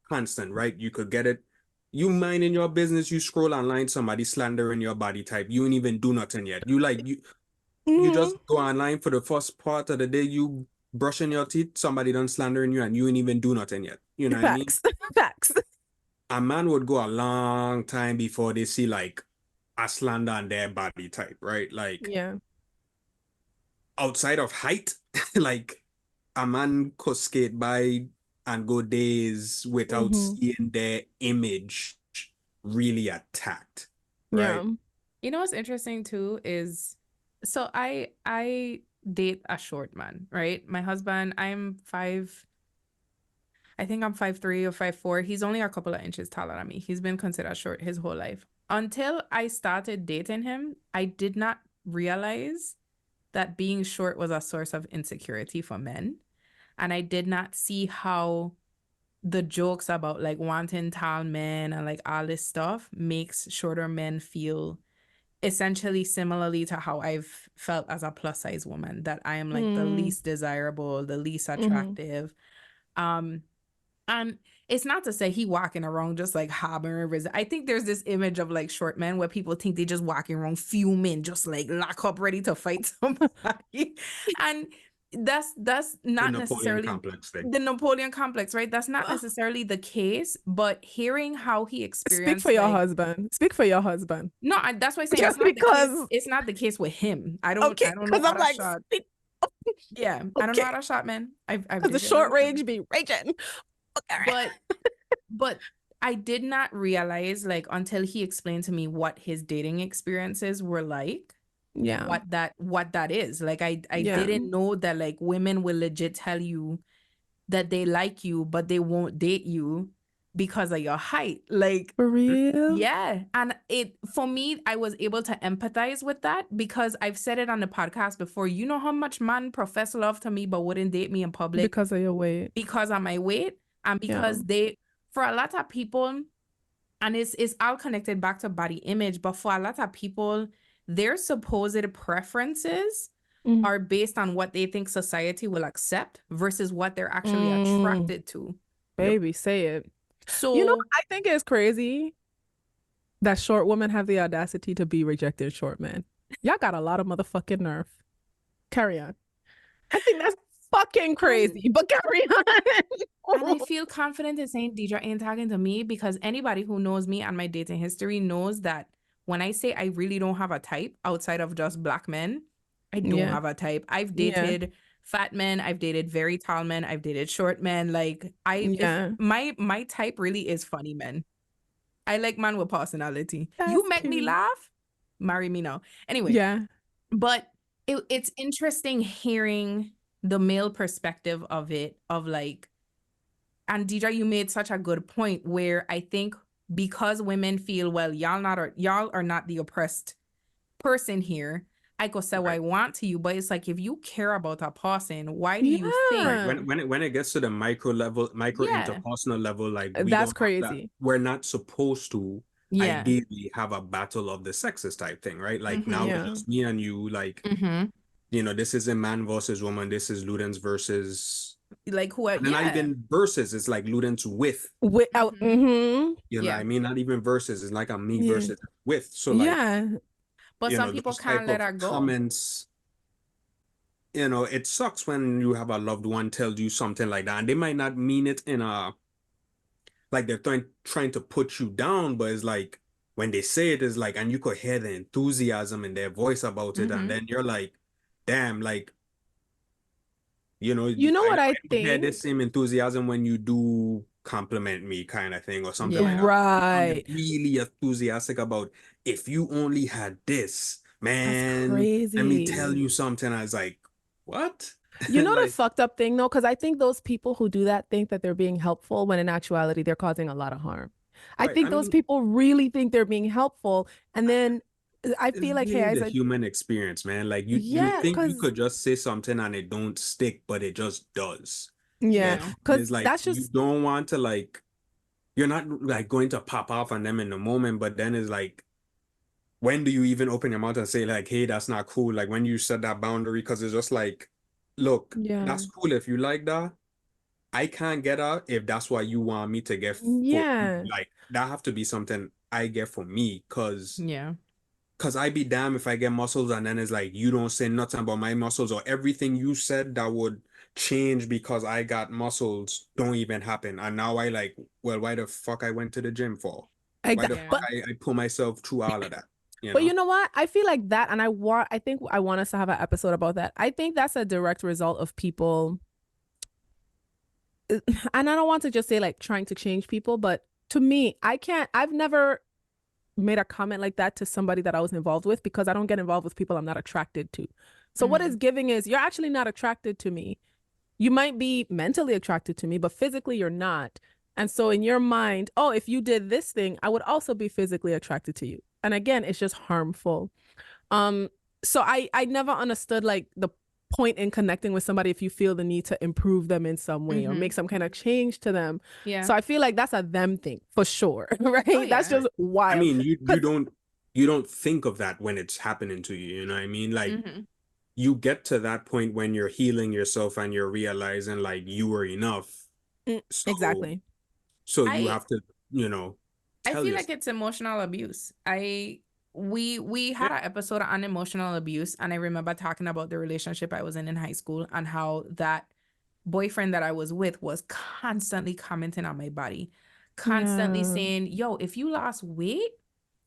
constant, right? You could get it. You minding your business, you scroll online, somebody slandering your body type. You ain't even do nothing yet. You just go online for the first part of the day, you brushing your teeth, somebody done slandering you and you ain't even do nothing yet. You know what I mean? Facts. A man would go a long time before they see like a slander on their body type, right? Like outside of height, like a man could skate by and go days without seeing their image really attacked, right? You know what's interesting too is, so I date a short man, right? My husband, I think I'm 5'3" or 5'4". He's only a couple of inches taller than me. He's been considered short his whole life. Until I started dating him, I did not realize that being short was a source of insecurity for men. And I did not see how the jokes about like wanting tall men and like all this stuff makes shorter men feel essentially similarly to how I've felt as a plus size woman, that I am like the least desirable, the least attractive. And it's not to say he walking around just like harboring. I think there's this image of like short men where people think they just walking around fuming, just like lock up, ready to fight somebody. And that's not necessarily the Napoleon complex, right? That's not necessarily the case, but hearing how he experienced. Speak for your husband. Speak for your husband. No, that's why I'm saying just because it's not the case with him. I don't know. I'm like, yeah, I don't know how to shot, man. I've the short range be raging. Okay. But I did not realize, like, until he explained to me what his dating experiences were like. Yeah. What that is. Like I didn't know that like women will legit tell you that they like you, but they won't date you because of your height. Like, for real? Yeah. And for me, I was able to empathize with that because I've said it on the podcast before. You know how much man profess love to me but wouldn't date me in public because of your weight. Because of my weight. And because for a lot of people, and it's all connected back to body image, but for a lot of people, their supposed preferences are based on what they think society will accept versus what they're actually attracted to. Baby, say it. So, I think it's crazy that short women have the audacity to be rejecting short men. Y'all got a lot of motherfucking nerve. Carry on. I think that's fucking crazy, but carry on. And I feel confident in saying Deidre ain't talking to me because anybody who knows me and my dating history knows that when I say I really don't have a type outside of just black men, I don't have a type. I've dated fat men, I've dated very tall men, I've dated short men. Like Yeah. my type really is funny men. I like man with personality. You That's make me cute. laugh, marry me now. Anyway, Yeah. but it's interesting hearing the male perspective of it, of like, and Deidre, you made such a good point where I think because women feel, well, y'all are not the oppressed person here. I could say what I Right. want to you, but it's like, if you care about a person, why do you Right. think? When it gets to the micro level, micro Yeah, interpersonal level, like we That's don't have that. crazy. We're not supposed to yeah, ideally have a battle of the sexes type thing, right? Like now it's Yeah. just me and you, like, you know, this isn't man versus woman, this is Ludens versus, like who? and then not Yeah, even versus, it's like Ludens with, Without, you know what yeah. I mean? Not even versus, it's like a me Yeah. versus with. So like, Yeah. But you some know, people those type can't let of her go. comments, you know, it sucks when you have a loved one tell you something like that, and they might not mean it in a, like they're trying to put you down, but it's like when they say it, is like, and you could hear the enthusiasm in their voice about it, and then you're like, damn, like, you know, You know I what I don't hear the think? same enthusiasm when you do compliment me, kind of thing, or something Yeah. like that. Right. I'm really enthusiastic about, if you only had this, That's man, let me tell crazy. you something. I was like, what? You know the Like, fucked up thing though, because I think those people who do that think that they're being helpful when in actuality they're causing a lot of harm. I right. think I those mean, people really think they're being helpful, and then I it's feel like, hey, really I the said, human experience, man. Like you yeah, think you because could just say something and it don't stick, but it just does. You yeah, Yeah. know? And because it's like that's you just don't want to, like, you're not like going to pop off on them in the moment, but then it's like, when do you even open your mouth and say like, hey, that's not cool? Like when you set that boundary, because it's just like, look, yeah, that's cool if you like that. I can't get out if that's what you want me to get for you. yeah, Like that have to be something I get for me, Yeah. cause I be damned if I get muscles and then it's like you don't say nothing about my muscles, or everything you said that would change because I got muscles don't even happen. And now I like, well, why the fuck I went to the gym for? Why the exactly. fuck Yeah. I put myself through all of that? You But know? you know what? I feel like that, and I think I want us to have an episode about that. I think that's a direct result of people, and I don't want to just say like trying to change people, but to me, I've never made a comment like that to somebody that I was involved with, because I don't get involved with people I'm not attracted to. So what is giving is, you're actually not attracted to me. You might be mentally attracted to me, but physically you're not. And so in your mind, oh, if you did this thing, I would also be physically attracted to you. And again, it's just harmful. Um, so I never understood like the point in connecting with somebody if you feel the need to improve them in some way or make some kind of change to them. Yeah. So I feel like that's a them thing for sure, right? Oh, That's yeah. just I wild. mean, you 'Cause- don't think of that when it's happening to you, you know what I mean? Like you get to that point when you're healing yourself and you're realizing like you were enough. So Exactly. so you I have to, you know, I tell feel like yourself. it's emotional abuse. We had Yeah. an episode on emotional abuse, and I remember talking about the relationship I was in high school, and how that boyfriend that I was with was constantly commenting on my body, constantly Yeah. saying, yo, if you lost weight,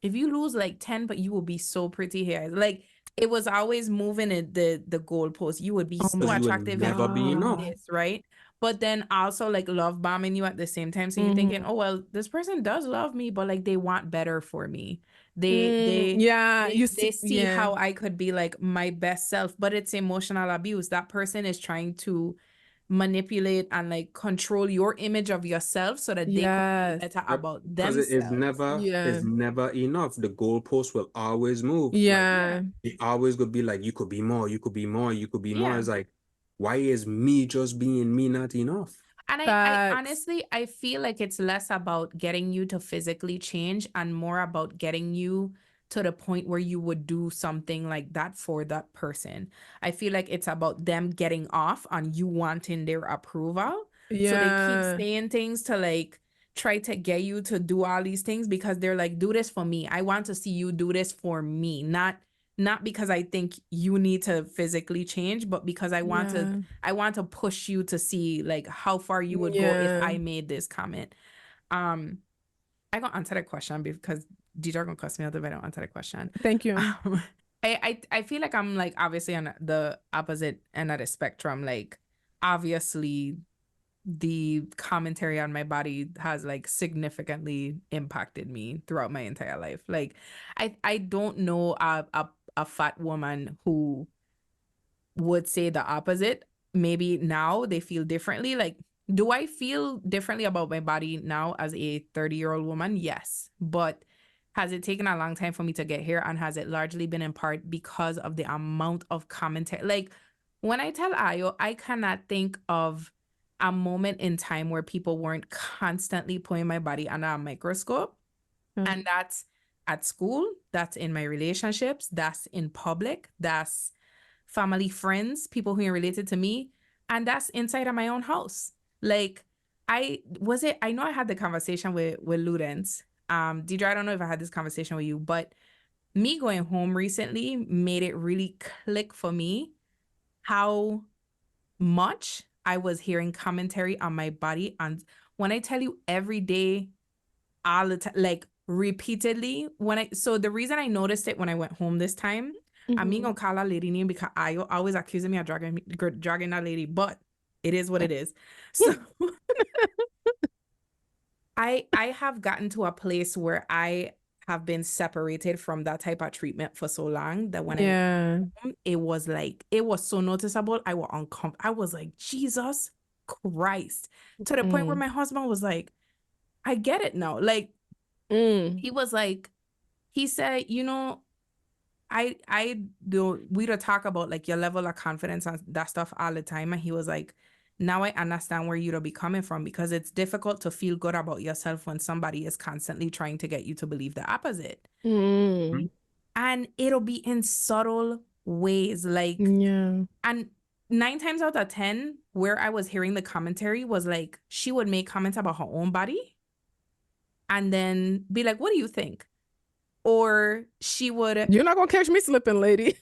if you lose like 10, but you will be so pretty here. Like it was always moving at the goalpost. You would be Oh so Because my you will attractive if never you be did enough. God. this, right? But then also like love bombing you at the same time. So you're thinking, Mhm. oh well, this person does love me, but like they want better for me. They Yeah, you they see, see yeah, how I could be like my best self, but it's emotional abuse. That person is trying to manipulate and like control your image of yourself so that they could feel yes, better Yep. about Because it themselves. yeah, is never enough. The goalpost will always move. Like Yeah. yeah, it always could be like, you could be more, you could be more, you could be more. Yeah. It's like, why is me just being me not enough? And I facts. honestly, I feel like it's less about getting you to physically change and more about getting you to the point where you would do something like that for that person. I feel like it's about them getting off on you wanting their approval. So they keep Yeah, saying things to like try to get you to do all these things because they're like, do this for me. I want to see you do this for me, not because I think you need to physically change, but because I want to push you to see like how far you would go if yeah. I made this comment. I gonna answer the question because DJ gonna cuss me out if I don't answer the question. Thank you. Um, I feel like I'm like obviously on the opposite end of the spectrum. Like obviously the commentary on my body has like significantly impacted me throughout my entire life. Like I don't know a fat woman who would say the opposite. Maybe now they feel differently. Like, do I feel differently about my body now as a 30-year-old woman? Yes. But has it taken a long time for me to get here? And has it largely been in part because of the amount of commentary? Like, when I tell Ayo, I cannot think of a moment in time where people weren't constantly putting my body under a microscope. And that's at school, that's in my relationships, that's in public, that's family, friends, people who are related to me, and that's inside of my own house. Like I know I had the conversation with Ludens. Deidre, I don't know if I had this conversation with you, but me going home recently made it really click for me how much I was hearing commentary on my body. And when I tell you every day, all the time, like repeatedly, so the reason I noticed it when I went home this time, I'm gonna call a lady name because I always accusing me of dragging that lady, but it is what it is. So I have gotten to a place where I have been separated from that type of treatment for so long that when I went home, it was so noticeable. I was uncomfortable. I was like, Jesus Christ, to the point where my husband was like, I get it now. Like he was like, he said, you know, we don't talk about like your level of confidence and that stuff all the time. And he was like, now I understand where you'd be coming from, because it's difficult to feel good about yourself when somebody is constantly trying to get you to believe the opposite. And it'll be in subtle ways. Like, and 9 times out of 10, where I was hearing the commentary was like, she would make comments about her own body and then be like, what do you think? Or she would... You're not gonna catch me slipping, lady.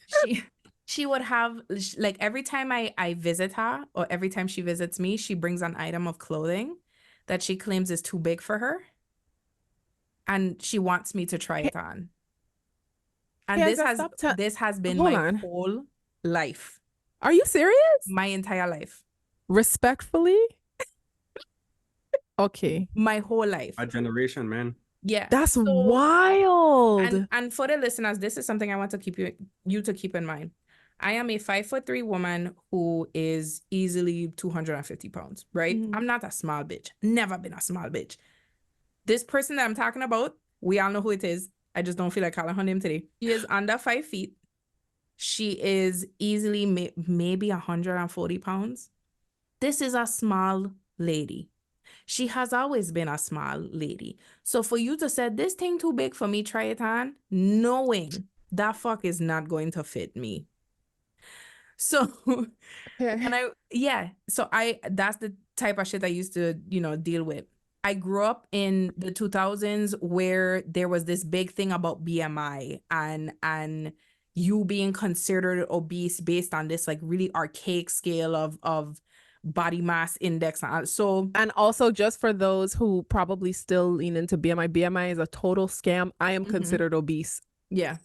she would have, like, every time I visit her, or every time she visits me, she brings an item of clothing that she claims is too big for her. And she wants me to try it on. And this has been my whole life. Are you serious? My entire life. Respectfully? Okay. My whole life. A generation, man. Yeah. That's wild. And for the listeners, this is something I want to keep you to keep in mind. I am a 5'3" woman who is easily 250 pounds, right? I'm not a small bitch. Never been a small bitch. This person that I'm talking about, we all know who it is. I just don't feel like calling her name today. She is under 5 feet. She is easily maybe 140 pounds. This is a small lady. She has always been a small lady. So for you to say, this thing too big for me, try it on, knowing that fuck is not going to fit me. So, that's the type of shit I used to, deal with. I grew up in the 2000s where there was this big thing about BMI and you being considered obese based on this like really archaic scale of body mass index. And also, just for those who probably still lean into BMI is a total scam. I am considered obese. Yeah.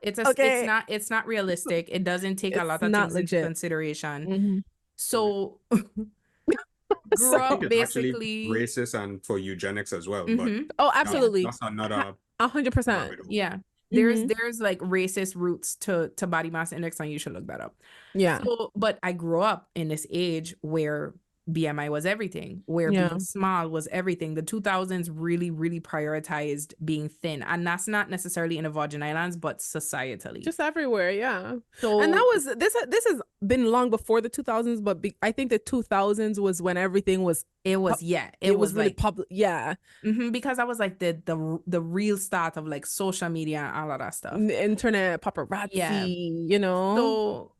It's not realistic. It doesn't take a lot of things into consideration. So grew up basically racist and for eugenics as well. But oh, absolutely. That's another 100%. Yeah. There's like racist roots to body mass index, and you should look that up. Yeah. So, but I grew up in this age where BMI was everything, where being small was everything. The 2000s really, really prioritized being thin. And that's not necessarily in the Virgin Islands, but societally. Just everywhere, yeah. So, and this has been long before the 2000s, but I think the 2000s was when everything was... It was really like, public, yeah. Because that was like the real start of like social media and all of that stuff. The internet, paparazzi, So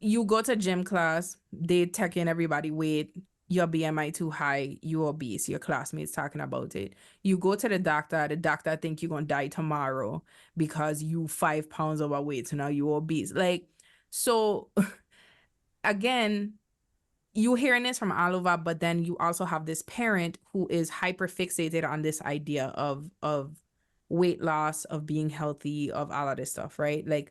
you go to gym class, they taking everybody weight, your BMI too high, you obese, your classmates talking about it. You go to the doctor think you're gonna die tomorrow because you 5 pounds overweight, so now you obese. Like, so again, you hearing this from all over, but then you also have this parent who is hyper fixated on this idea of weight loss, of being healthy, of all of this stuff, right? Like,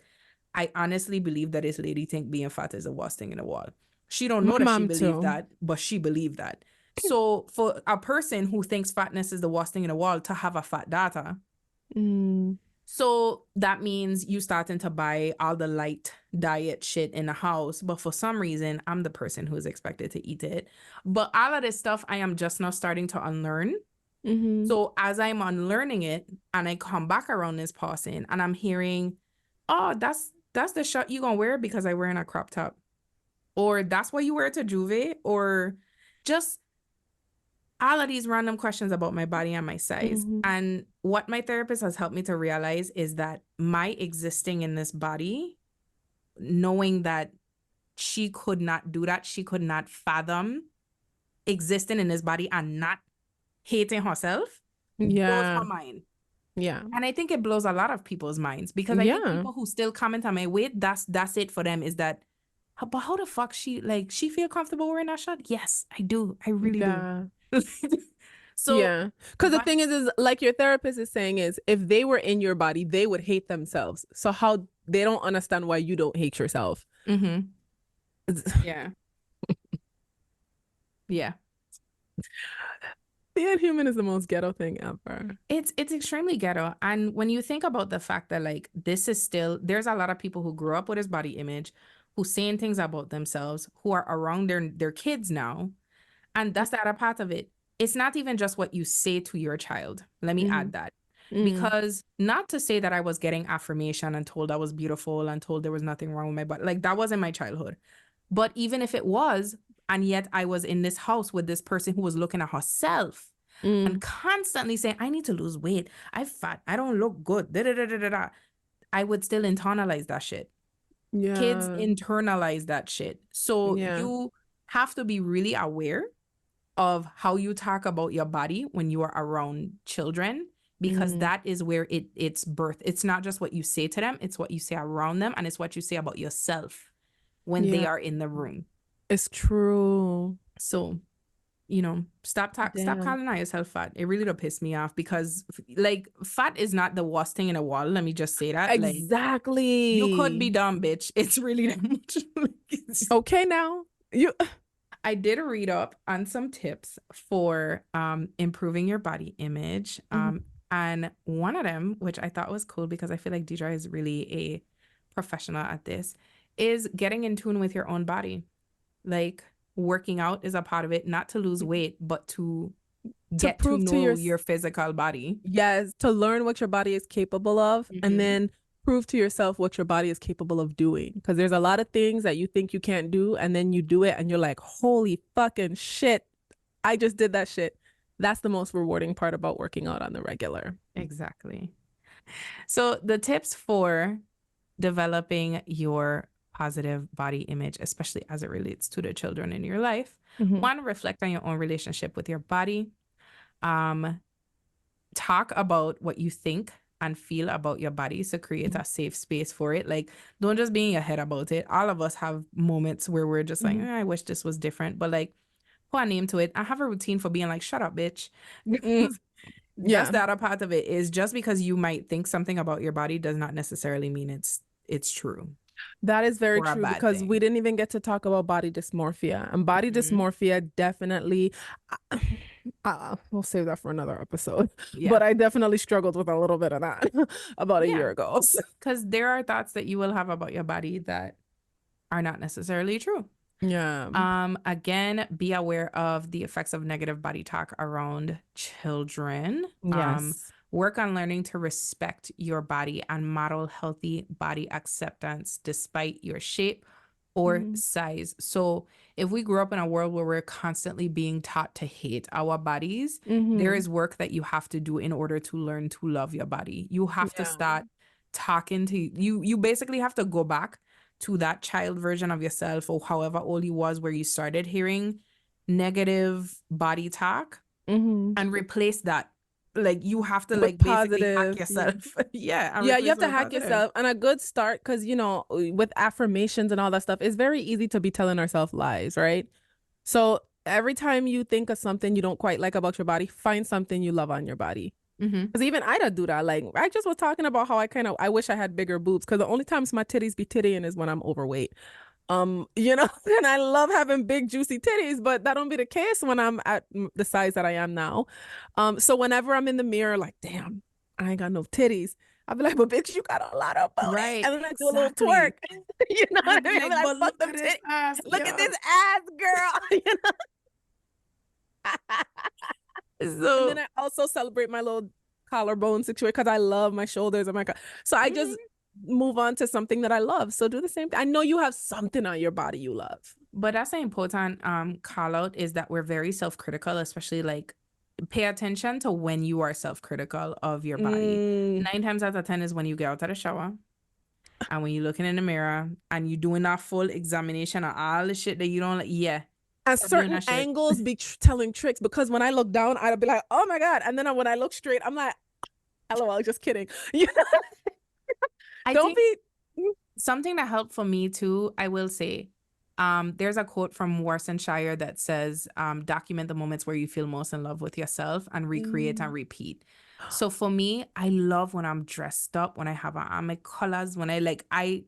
I honestly believe that this lady think being fat is the worst thing in the world. She don't know My that she mom believed too. that, but she believed that. So for a person who thinks fatness is the worst thing in the world to have a fat daughter, Mm. so that means you starting to buy all the light diet shit in the house. But for some reason, I'm the person who is expected to eat it. But all of this stuff, I am just now starting to unlearn. Mm-hmm. So as I'm unlearning it and I come back around this person and I'm hearing, oh, that's the shirt you gonna wear because I wearing a crop top. Or that's what you wear to Juve. Or just all of these random questions about my body and my size. Mm-hmm. And what my therapist has helped me to realize is that my existing in this body, knowing that she could not do that, she could not fathom existing in this body and not hating herself, blows Yeah. her mind. Yeah. And I think it blows a lot of people's minds because I think Yeah. people who still comment on my weight, that's it for them, is that, but how the fuck she feel comfortable wearing that shirt? Yes, I do. I really do. Yeah. So yeah, because the but- thing is like your therapist is saying is if they were in your body, they would hate themselves. So how they don't understand why you don't hate yourself. Mhm. Yeah. Yeah. Being human is the most ghetto thing ever. It's extremely ghetto. And when you think about the fact that like this is still, there's a lot of people who grew up with this body image, who saying things about themselves, who are around their kids now. And that's the other part of it. It's not even just what you say to your child. Let me add that. Because not to say that I was getting affirmation and told I was beautiful and told there was nothing wrong with my body. Like that wasn't my childhood. But even if it was, and yet I was in this house with this person who was looking at herself and constantly saying, I need to lose weight. I'm fat. I don't look good. Da, da, da, da, da, da. I would still internalize that shit. Yeah. Kids internalize that shit. So you have to be really aware of how you talk about your body when you are around children, because that is where it's birth. It's not just what you say to them, it's what you say around them, and it's what you say about yourself when they are in the room. It's true. So, you know, stop calling out yourself fat. It really don't piss me off because like fat is not the worst thing in the world. Let me just say that. Exactly. Like, you could be dumb, bitch. It's really that much. Okay, now I did read up on some tips for improving your body image. And one of them, which I thought was cool because I feel like Deidre is really a professional at this, is getting in tune with your own body. Like working out is a part of it, not to lose weight, but to get to know your physical body. Yes, to learn what your body is capable of and then prove to yourself what your body is capable of doing. Because there's a lot of things that you think you can't do and then you do it and you're like, holy fucking shit, I just did that shit. That's the most rewarding part about working out on the regular. Exactly. So the tips for developing your positive body image, especially as it relates to the children in your life. One, reflect on your own relationship with your body. Talk about what you think and feel about your body, so create a safe space for it. Like, don't just be in your head about it. All of us have moments where we're just like, I wish this was different, but like, put a name to it. I have a routine for being like, shut up, bitch. That's the other part of it, is just because you might think something about your body does not necessarily mean it's true. That is very true, because we didn't even get to talk about body dysmorphia. And body dysmorphia definitely, we'll save that for another episode. But I definitely struggled with a little bit of that about a year ago. Because there are thoughts that you will have about your body that are not necessarily true. Yeah. Again, be aware of the effects of negative body talk around children. Yes. Work on learning to respect your body and model healthy body acceptance despite your shape or size. So if we grew up in a world where we're constantly being taught to hate our bodies, there is work that you have to do in order to learn to love your body. You have to start talking to you. You basically have to go back to that child version of yourself, or however old you was, where you started hearing negative body talk, and replace that. Like, you have to like basically hack yourself. You have to hack yourself. And a good start, because you know, with affirmations and all that stuff, it's very easy to be telling ourselves lies, right? So every time you think of something you don't quite like about your body, find something you love on your body. Because even I don't do that. Like, I just was talking about how I wish I had bigger boobs, because the only times my titties be tittying is when I'm overweight. You know, and I love having big juicy titties, but that don't be the case when I'm at the size that I am now. So whenever I'm in the mirror, like, damn, I ain't got no titties, I'll be like, but bitch, you got a lot of booty. Right. And then I do a little twerk. You know what I mean? Like, I'm but like, fuck look them at this titties. ass. Look yo. at this ass, girl. You know? So And then I also celebrate my little collarbone situation because I love my shoulders and my so I just move on to something that I love. So do the same thing. I know you have something on your body you love. but that's an important call out, is that we're very self-critical, especially like pay attention to when you are self-critical of your body. 9 times out of 10 is when you get out of the shower and when you're looking in the mirror and you're doing that full examination of all the shit that you don't like. Yeah. And Stop doing certain that shit. angles be telling tricks, because when I look down, I'll be like, oh my God. And then when I look straight, I'm like, LOL, just kidding. You know? I Don't think be something that helped for me too, I will say, there's a quote from Worcestershire that says, document the moments where you feel most in love with yourself and recreate and repeat. So for me, I love when I'm dressed up, when I have my colors, when I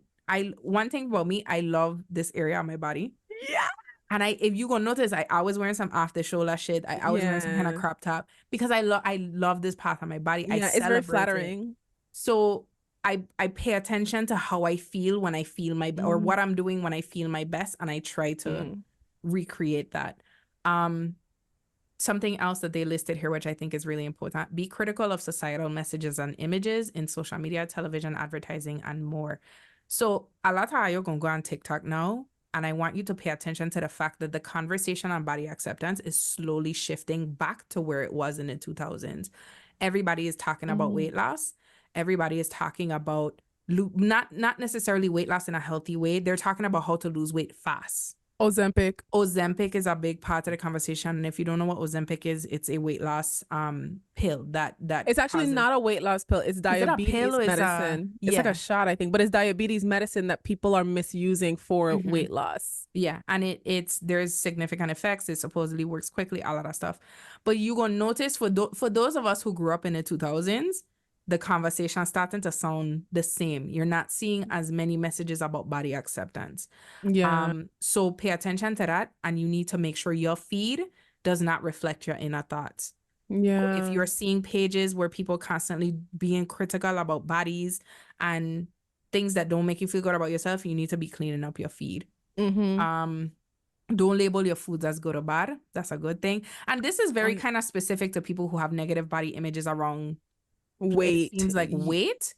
one thing about me, I love this area of my body. Yeah. And if you gonna notice, I always wearing some off the shoulder shit. I always wearing some kind of crop top because I love this part of my body. Yeah, I it's very celebrate it. flattering. So I pay attention to how I feel when I feel my or what I'm doing when I feel my best, and I try to recreate that. Something else that they listed here, which I think is really important: be critical of societal messages and images in social media, television, advertising, and more. So a lot of you gonna go on TikTok now, and I want you to pay attention to the fact that the conversation on body acceptance is slowly shifting back to where it was in the 2000s. Everybody is talking about weight loss. Everybody is talking about not necessarily weight loss in a healthy way. They're talking about how to lose weight fast. Ozempic is a big part of the conversation. And if you don't know what Ozempic is, it's a weight loss pill that it's actually not a weight loss pill. It's diabetes medicine. It's like a shot, I think, but it's diabetes medicine that people are misusing for weight loss. Yeah, and there's significant effects. It supposedly works quickly, all of that stuff. But you're gonna notice for those of us who grew up in the 2000s, the conversation starting to sound the same. You're not seeing as many messages about body acceptance. Yeah. So pay attention to that, and you need to make sure your feed does not reflect your inner thoughts. Yeah. If you're seeing pages where people constantly being critical about bodies and things that don't make you feel good about yourself, you need to be cleaning up your feed. Don't label your foods as good or bad. That's a good thing. And this is very kind of specific to people who have negative body images around weight. It seems like weight,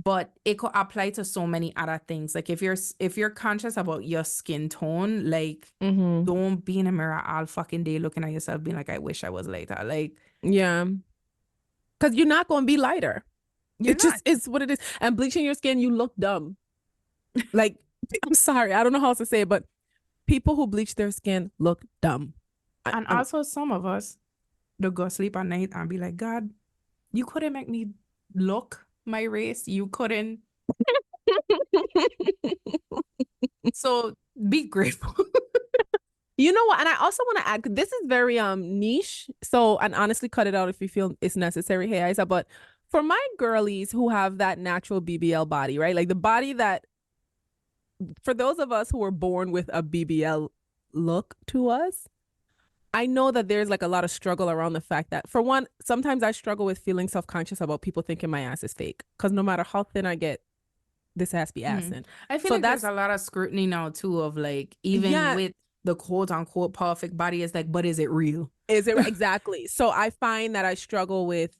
but it could apply to so many other things. Like if you're conscious about your skin tone, like don't be in a mirror all fucking day looking at yourself being like, I wish I was lighter. Like, yeah, because you're not going to be lighter. Just is what it is. And bleaching your skin, you look dumb. Like, I'm sorry, I don't know how else to say it, but people who bleach their skin look dumb. And also some of us, they'll go sleep at night and be like, God, you couldn't make me look my race. You couldn't. So be grateful. You know what? And I also want to add, this is very niche. So, and honestly, cut it out if you feel it's necessary. Hey, Isa, but for my girlies who have that natural BBL body, right? Like the body that, for those of us who were born with a BBL look to us, I know that there's like a lot of struggle around the fact that, for one, sometimes I struggle with feeling self-conscious about people thinking my ass is fake. Because no matter how thin I get, this ass be assing. I feel like there's a lot of scrutiny now too of like, even with the quote unquote perfect body, is like, but is it real? Is it exactly? So I find that I struggle with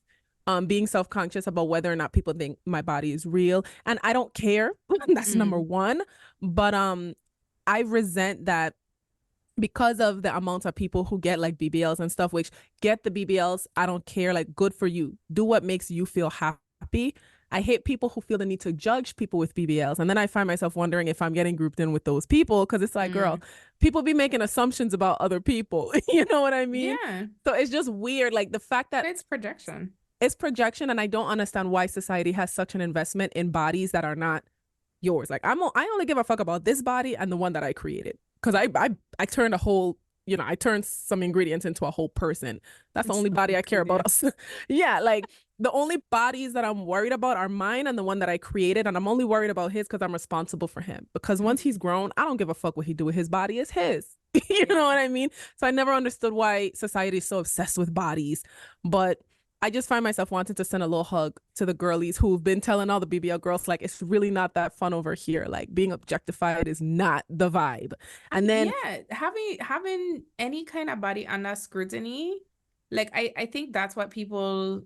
being self-conscious about whether or not people think my body is real. And I don't care. That's number one. But I resent that, because of the amount of people who get like BBLs and stuff, which get the BBLs, I don't care, like, good for you. Do what makes you feel happy. I hate people who feel the need to judge people with BBLs. And then I find myself wondering if I'm getting grouped in with those people, because it's like, girl, people be making assumptions about other people. You know what I mean? Yeah. So it's just weird. Like the fact that it's projection. It's projection. And I don't understand why society has such an investment in bodies that are not yours. Like I only give a fuck about this body and the one that I created. Because I turned a whole, I turned some ingredients into a whole person. That's the It's only so body I care about. ingredients. Yeah, like the only bodies that I'm worried about are mine and the one that I created. And I'm only worried about his because I'm responsible for him. Because once he's grown, I don't give a fuck what he do with his body. It's his. You know what I mean? So I never understood why society is so obsessed with bodies. But I just find myself wanting to send a little hug to the girlies who've been telling all the BBL girls, like, it's really not that fun over here. Like, being objectified is not the vibe. And then, yeah, having any kind of body under scrutiny, like I think that's what people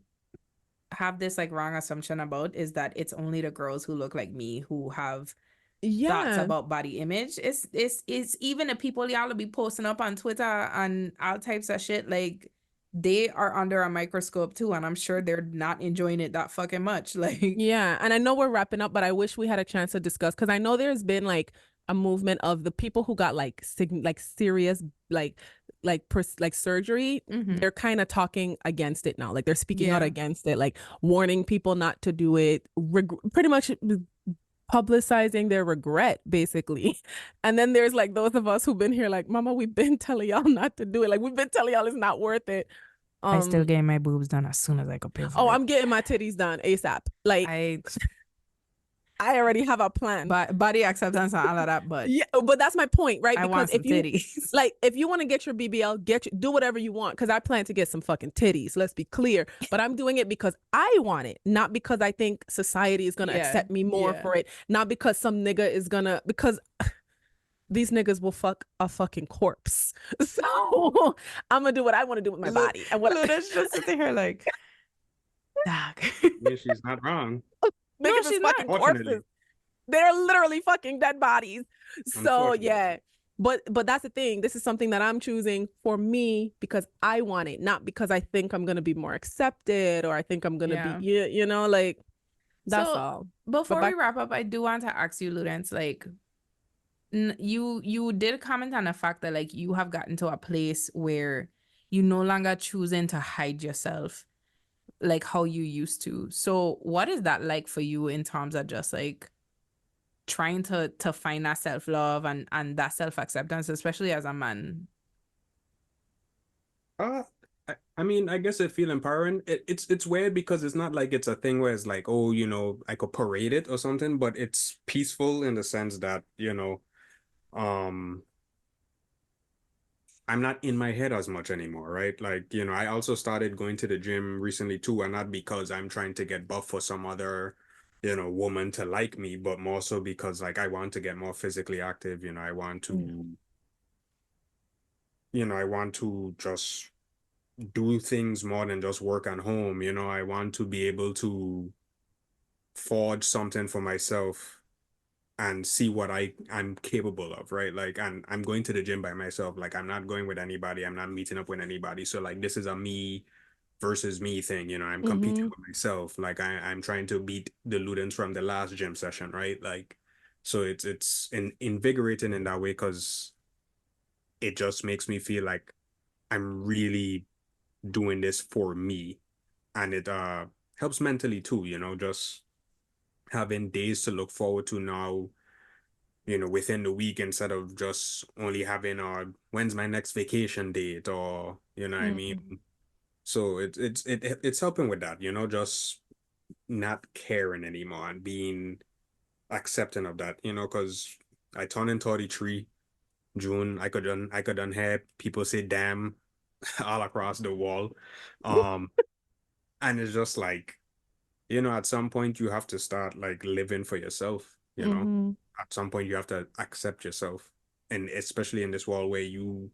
have this like wrong assumption about, is that it's only the girls who look like me who have thoughts yeah, about body image. It's even the people y'all will be posting up on Twitter and all types of shit, like they are under a microscope too, and I'm sure they're not enjoying it that fucking much. Like, yeah. And I know we're wrapping up, but I wish we had a chance to discuss, because I know there's been like a movement of the people who got like serious like surgery. mhm. They're kind of talking against it now. Like they're speaking out Yeah. against it, like warning people not to do it, pretty much publicizing their regret, basically. And then there's like those of us who've been here like, mama, we've been telling y'all not to do it. Like we've been telling y'all it's not worth it. I still getting my boobs done as soon as I could pay for Oh, it. I'm getting my titties done ASAP. Like I already have a plan. body acceptance and all of that, but Yeah, but that's my point, right? I want some titties. like, if you want to get your BBL, do whatever you want. Because I plan to get some fucking titties. Let's be clear. But I'm doing it because I want it, not because I think society is gonna Yeah, accept me more yeah. for it. Not because some nigga is gonna, because these niggas will fuck a fucking corpse. So I'm gonna do what I want to do with my body. And what Luda's just sitting here like, dog. Yeah, she's not wrong. No, niggas is she's not. fucking Fortunately. corpses. They're literally fucking dead bodies. So Unfortunately. yeah. But that's the thing. This is something that I'm choosing for me because I want it, not because I think I'm gonna be more accepted or I think I'm gonna Yeah. be, like that's So, all. Before back- we wrap up, I do want to ask you, Ludens, like, you did comment on the fact that like you have gotten to a place where you no longer choosing to hide yourself like how you used to. So what is that like for you in terms of just like trying to find that self-love and that self-acceptance, especially as a man? I mean, I guess it feel empowering. It's weird because it's not like it's a thing where it's like, oh, I could parade it or something, but it's peaceful in the sense that, I'm not in my head as much anymore, right? Like, I also started going to the gym recently too, and not because I'm trying to get buff for some other, woman to like me, but more so because like I want to get more physically active, I want to, I want to just do things more than just work at home. I want to be able to forge something for myself and see what I'm capable of, right? Like, and I'm going to the gym by myself. Like, I'm not going with anybody. I'm not meeting up with anybody. So like, this is a me versus me thing. I'm competing with myself. Like, I'm trying to beat the Ludens from the last gym session, right? Like, so it's invigorating in that way because it just makes me feel like I'm really doing this for me, and it helps mentally too, just having days to look forward to now, within the week, instead of just only having when's my next vacation date, or what I mean. So it's helping with that, just not caring anymore and being accepting of that, because I turn in 33 June. I could done hair, people say damn all across the wall. And it's just like, at some point you have to start like living for yourself, At some point you have to accept yourself. And especially in this world where you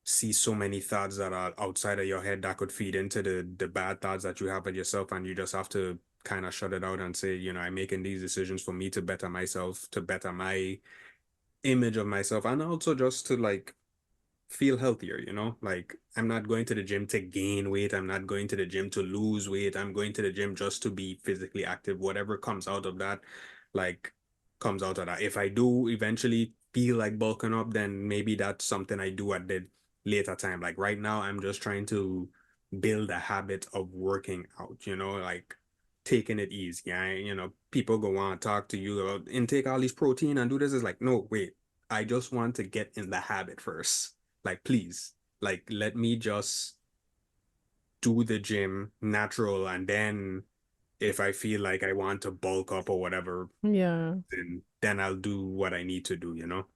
see so many thoughts that are outside of your head that could feed into the bad thoughts that you have of yourself, and you just have to kind of shut it out and say, I'm making these decisions for me to better myself, to better my image of myself, and also just to like feel healthier, like I'm not going to the gym to gain weight. I'm not going to the gym to lose weight. I'm going to the gym just to be physically active. Whatever comes out of that, like comes out of that. If I do eventually feel like bulking up, then maybe that's something I do at the later time. Like right now, I'm just trying to build a habit of working out, like taking it easy. Yeah, people go on talk to you about intake all these protein and do this. Is like, no, wait, I just want to get in the habit first. like, please, like, let me just do the gym natural, and then if I feel like I want to bulk up or whatever, Yeah. then I'll do what I need to do, you know?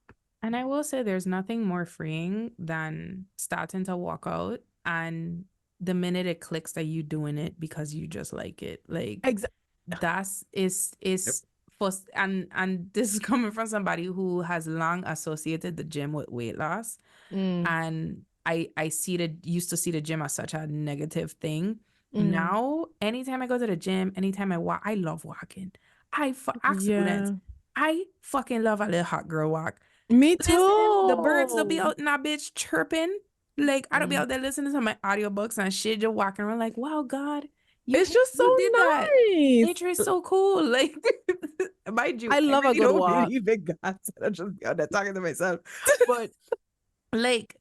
And I will say there's nothing more freeing than starting to walk out and the minute it clicks that you doing it because you just like it. Like that's is first, and this is coming from somebody who has long associated the gym with weight loss. And I used to see the gym as such a negative thing. Now, anytime I go to the gym, anytime I walk, I love walking. I fucking love a little hot girl walk. Me too. Listen, the birds will be out in that bitch chirping. Like I don't be out there listening to my audiobooks and shit, just walking around like, wow, God, it's just so nice. Nature is so cool. Like, mind you, I love a good walk. Believe in God. I'm just out there talking to myself, but like,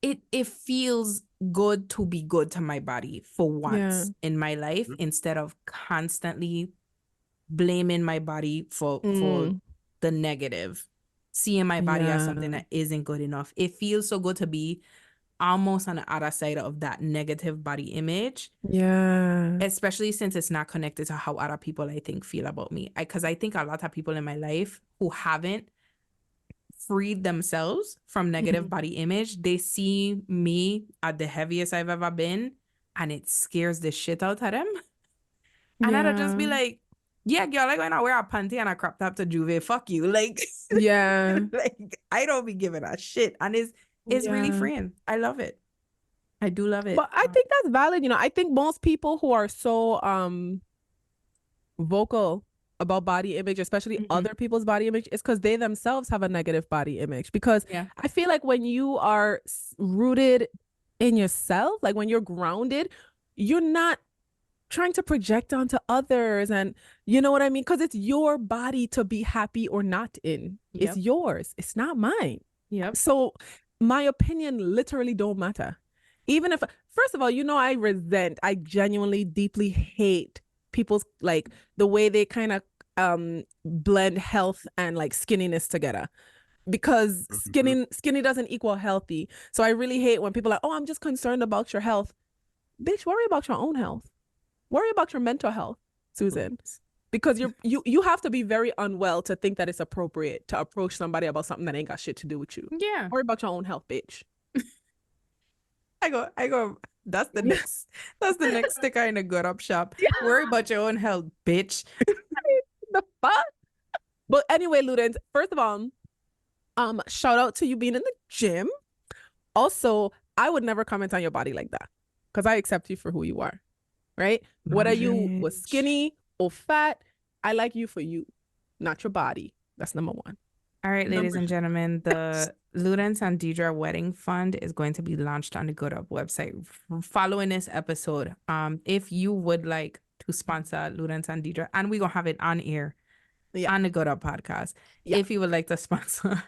it feels good to be good to my body for once in my life instead of constantly blaming my body for the negative, seeing my body as something that isn't good enough. It feels so good to be almost on the other side of that negative body image. Yeah. Especially since it's not connected to how other people, I think, feel about me. Because I think a lot of people in my life who haven't freed themselves from negative body image, they see me at the heaviest I've ever been, and it scares the shit out of them. And I'll just be like, yeah, girl, like when I wear a panty and a crop top to Juve, fuck you. Like, yeah. Like, I don't be giving a shit. And it's really freeing. I love it. I do love it. But I think that's valid. You know, I think most people who are so vocal about body image, especially other people's body image, is because they themselves have a negative body image. Because I feel like when you are rooted in yourself, like when you're grounded, you're not trying to project onto others, and you know what I mean, because it's your body to be happy or not in. It's yours, it's not mine. So my opinion literally don't matter. Even if, first of all, you know, I genuinely deeply hate people's, like, the way they kind of blend health and like skinniness together, because skinny doesn't equal healthy. So I really hate when people are like, oh, I'm just concerned about your health. Bitch, worry about your own health. Worry about your mental health, Susan, because you have to be very unwell to think that it's appropriate to approach somebody about something that ain't got shit to do with you. Yeah. Worry about your own health, bitch. I go, that's the next sticker in the Good Up shop. Worry about your own health, bitch. The fuck? But anyway, Ludens, first of all, shout out to you being in the gym. Also, I would never comment on your body like that, because I accept you for who you are. Right? Whether you was skinny or fat, I like you for you, not your body. That's number one. All right, ladies and gentlemen, the Ludens and Deidre Wedding Fund is going to be launched on the Good Up website following this episode. If you would like to sponsor Ludens and Deidre, and we're gonna have it on air on the Good Up podcast. If you would like to sponsor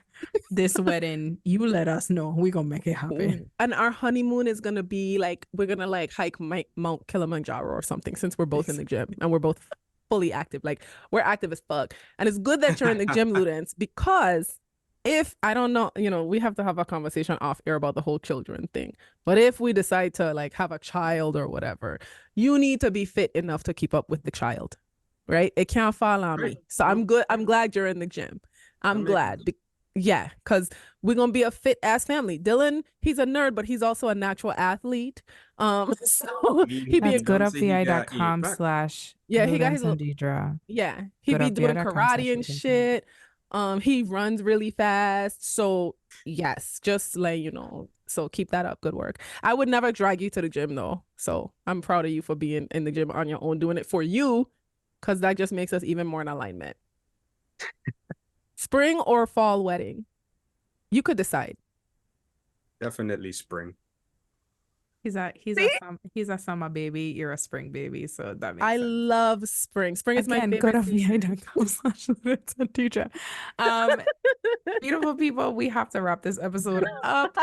this wedding, you let us know. We're gonna make it happen. And our honeymoon is gonna be like, we're gonna like hike Mount Kilimanjaro or something, since we're both in the gym and we're both fully active. Like, we're active as fuck. And it's good that you're in the gym, Ludens, because if, I don't know, you know, we have to have a conversation off air about the whole children thing. But if we decide to like have a child or whatever, you need to be fit enough to keep up with the child, right? It can't fall on me. So I'm good. I'm glad you're in the gym. I'm glad. Yeah, because we're gonna be a fit ass family. Dylan, he's a nerd, but he's also a natural athlete. So he be goodupvi.com/ he got his Deidre. He be doing karate and shit. He runs really fast. So yes, just like, you know, so keep that up. Good work. I would never drag you to the gym though. So I'm proud of you for being in the gym on your own, doing it for you, because that just makes us even more in alignment. Spring or fall wedding? You could decide. Definitely spring. He's a summer baby. You're a spring baby, so that makes I sense. love spring. Spring is my favorite. Goodupvi.com/teacher. Beautiful people, we have to wrap this episode up.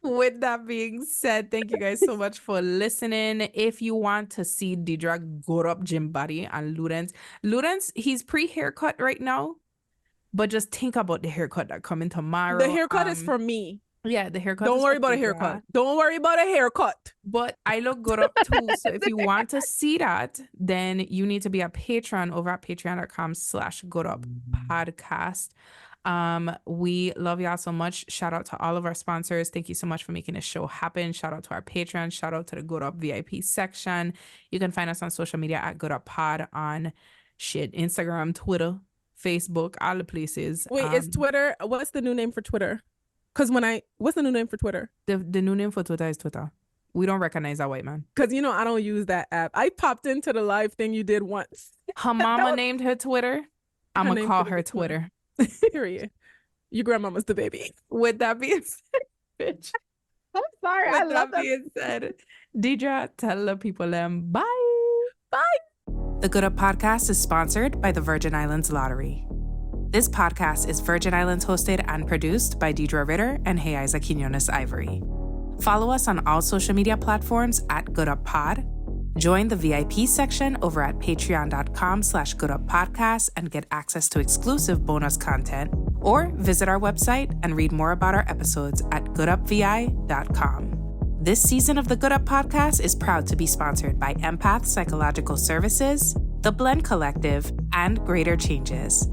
With that being said, thank you guys so much for listening. If you want to see Deidre go up gym body and Ludens, he's pre-haircut right now, but just think about the haircut that coming tomorrow. The haircut is for me. Yeah, the haircut. Don't is worry for about a Phaedra, haircut. Don't worry about a haircut. but I look good up too. So if you want to see that, then you need to be a patron over at patreon.com/gooduppodcast. We love y'all so much. Shout out to all of our sponsors. Thank you so much for making this show happen. Shout out to our Patreon. Shout out to the Good Up VIP section. You can find us on social media at Good Up Pod on Instagram, Twitter, Facebook, all the places. Wait, is Twitter? What's the new name for Twitter? Because what's the new name for Twitter? The new name for Twitter is Twitter. We don't recognize that white man. Because I don't use that app. I popped into the live thing you did once. Her mama named her Twitter. I'm gonna name call for her the Twitter. Period. Your grandmama's the baby. With that being said, bitch. I'm sorry. I With love that that. being said, Deidre, tell the people bye. Bye. The Good Up Podcast is sponsored by the Virgin Islands Lottery. This podcast is Virgin Islands hosted and produced by Deidre Ritter and Heiza Quinones Ivory. Follow us on all social media platforms at Good Up Pod. Join the VIP section over at patreon.com/gooduppodcast and get access to exclusive bonus content, or visit our website and read more about our episodes at goodupvi.com. This season of the Good Up Podcast is proud to be sponsored by Empath Psychological Services, The Blend Collective, and Greater Changes.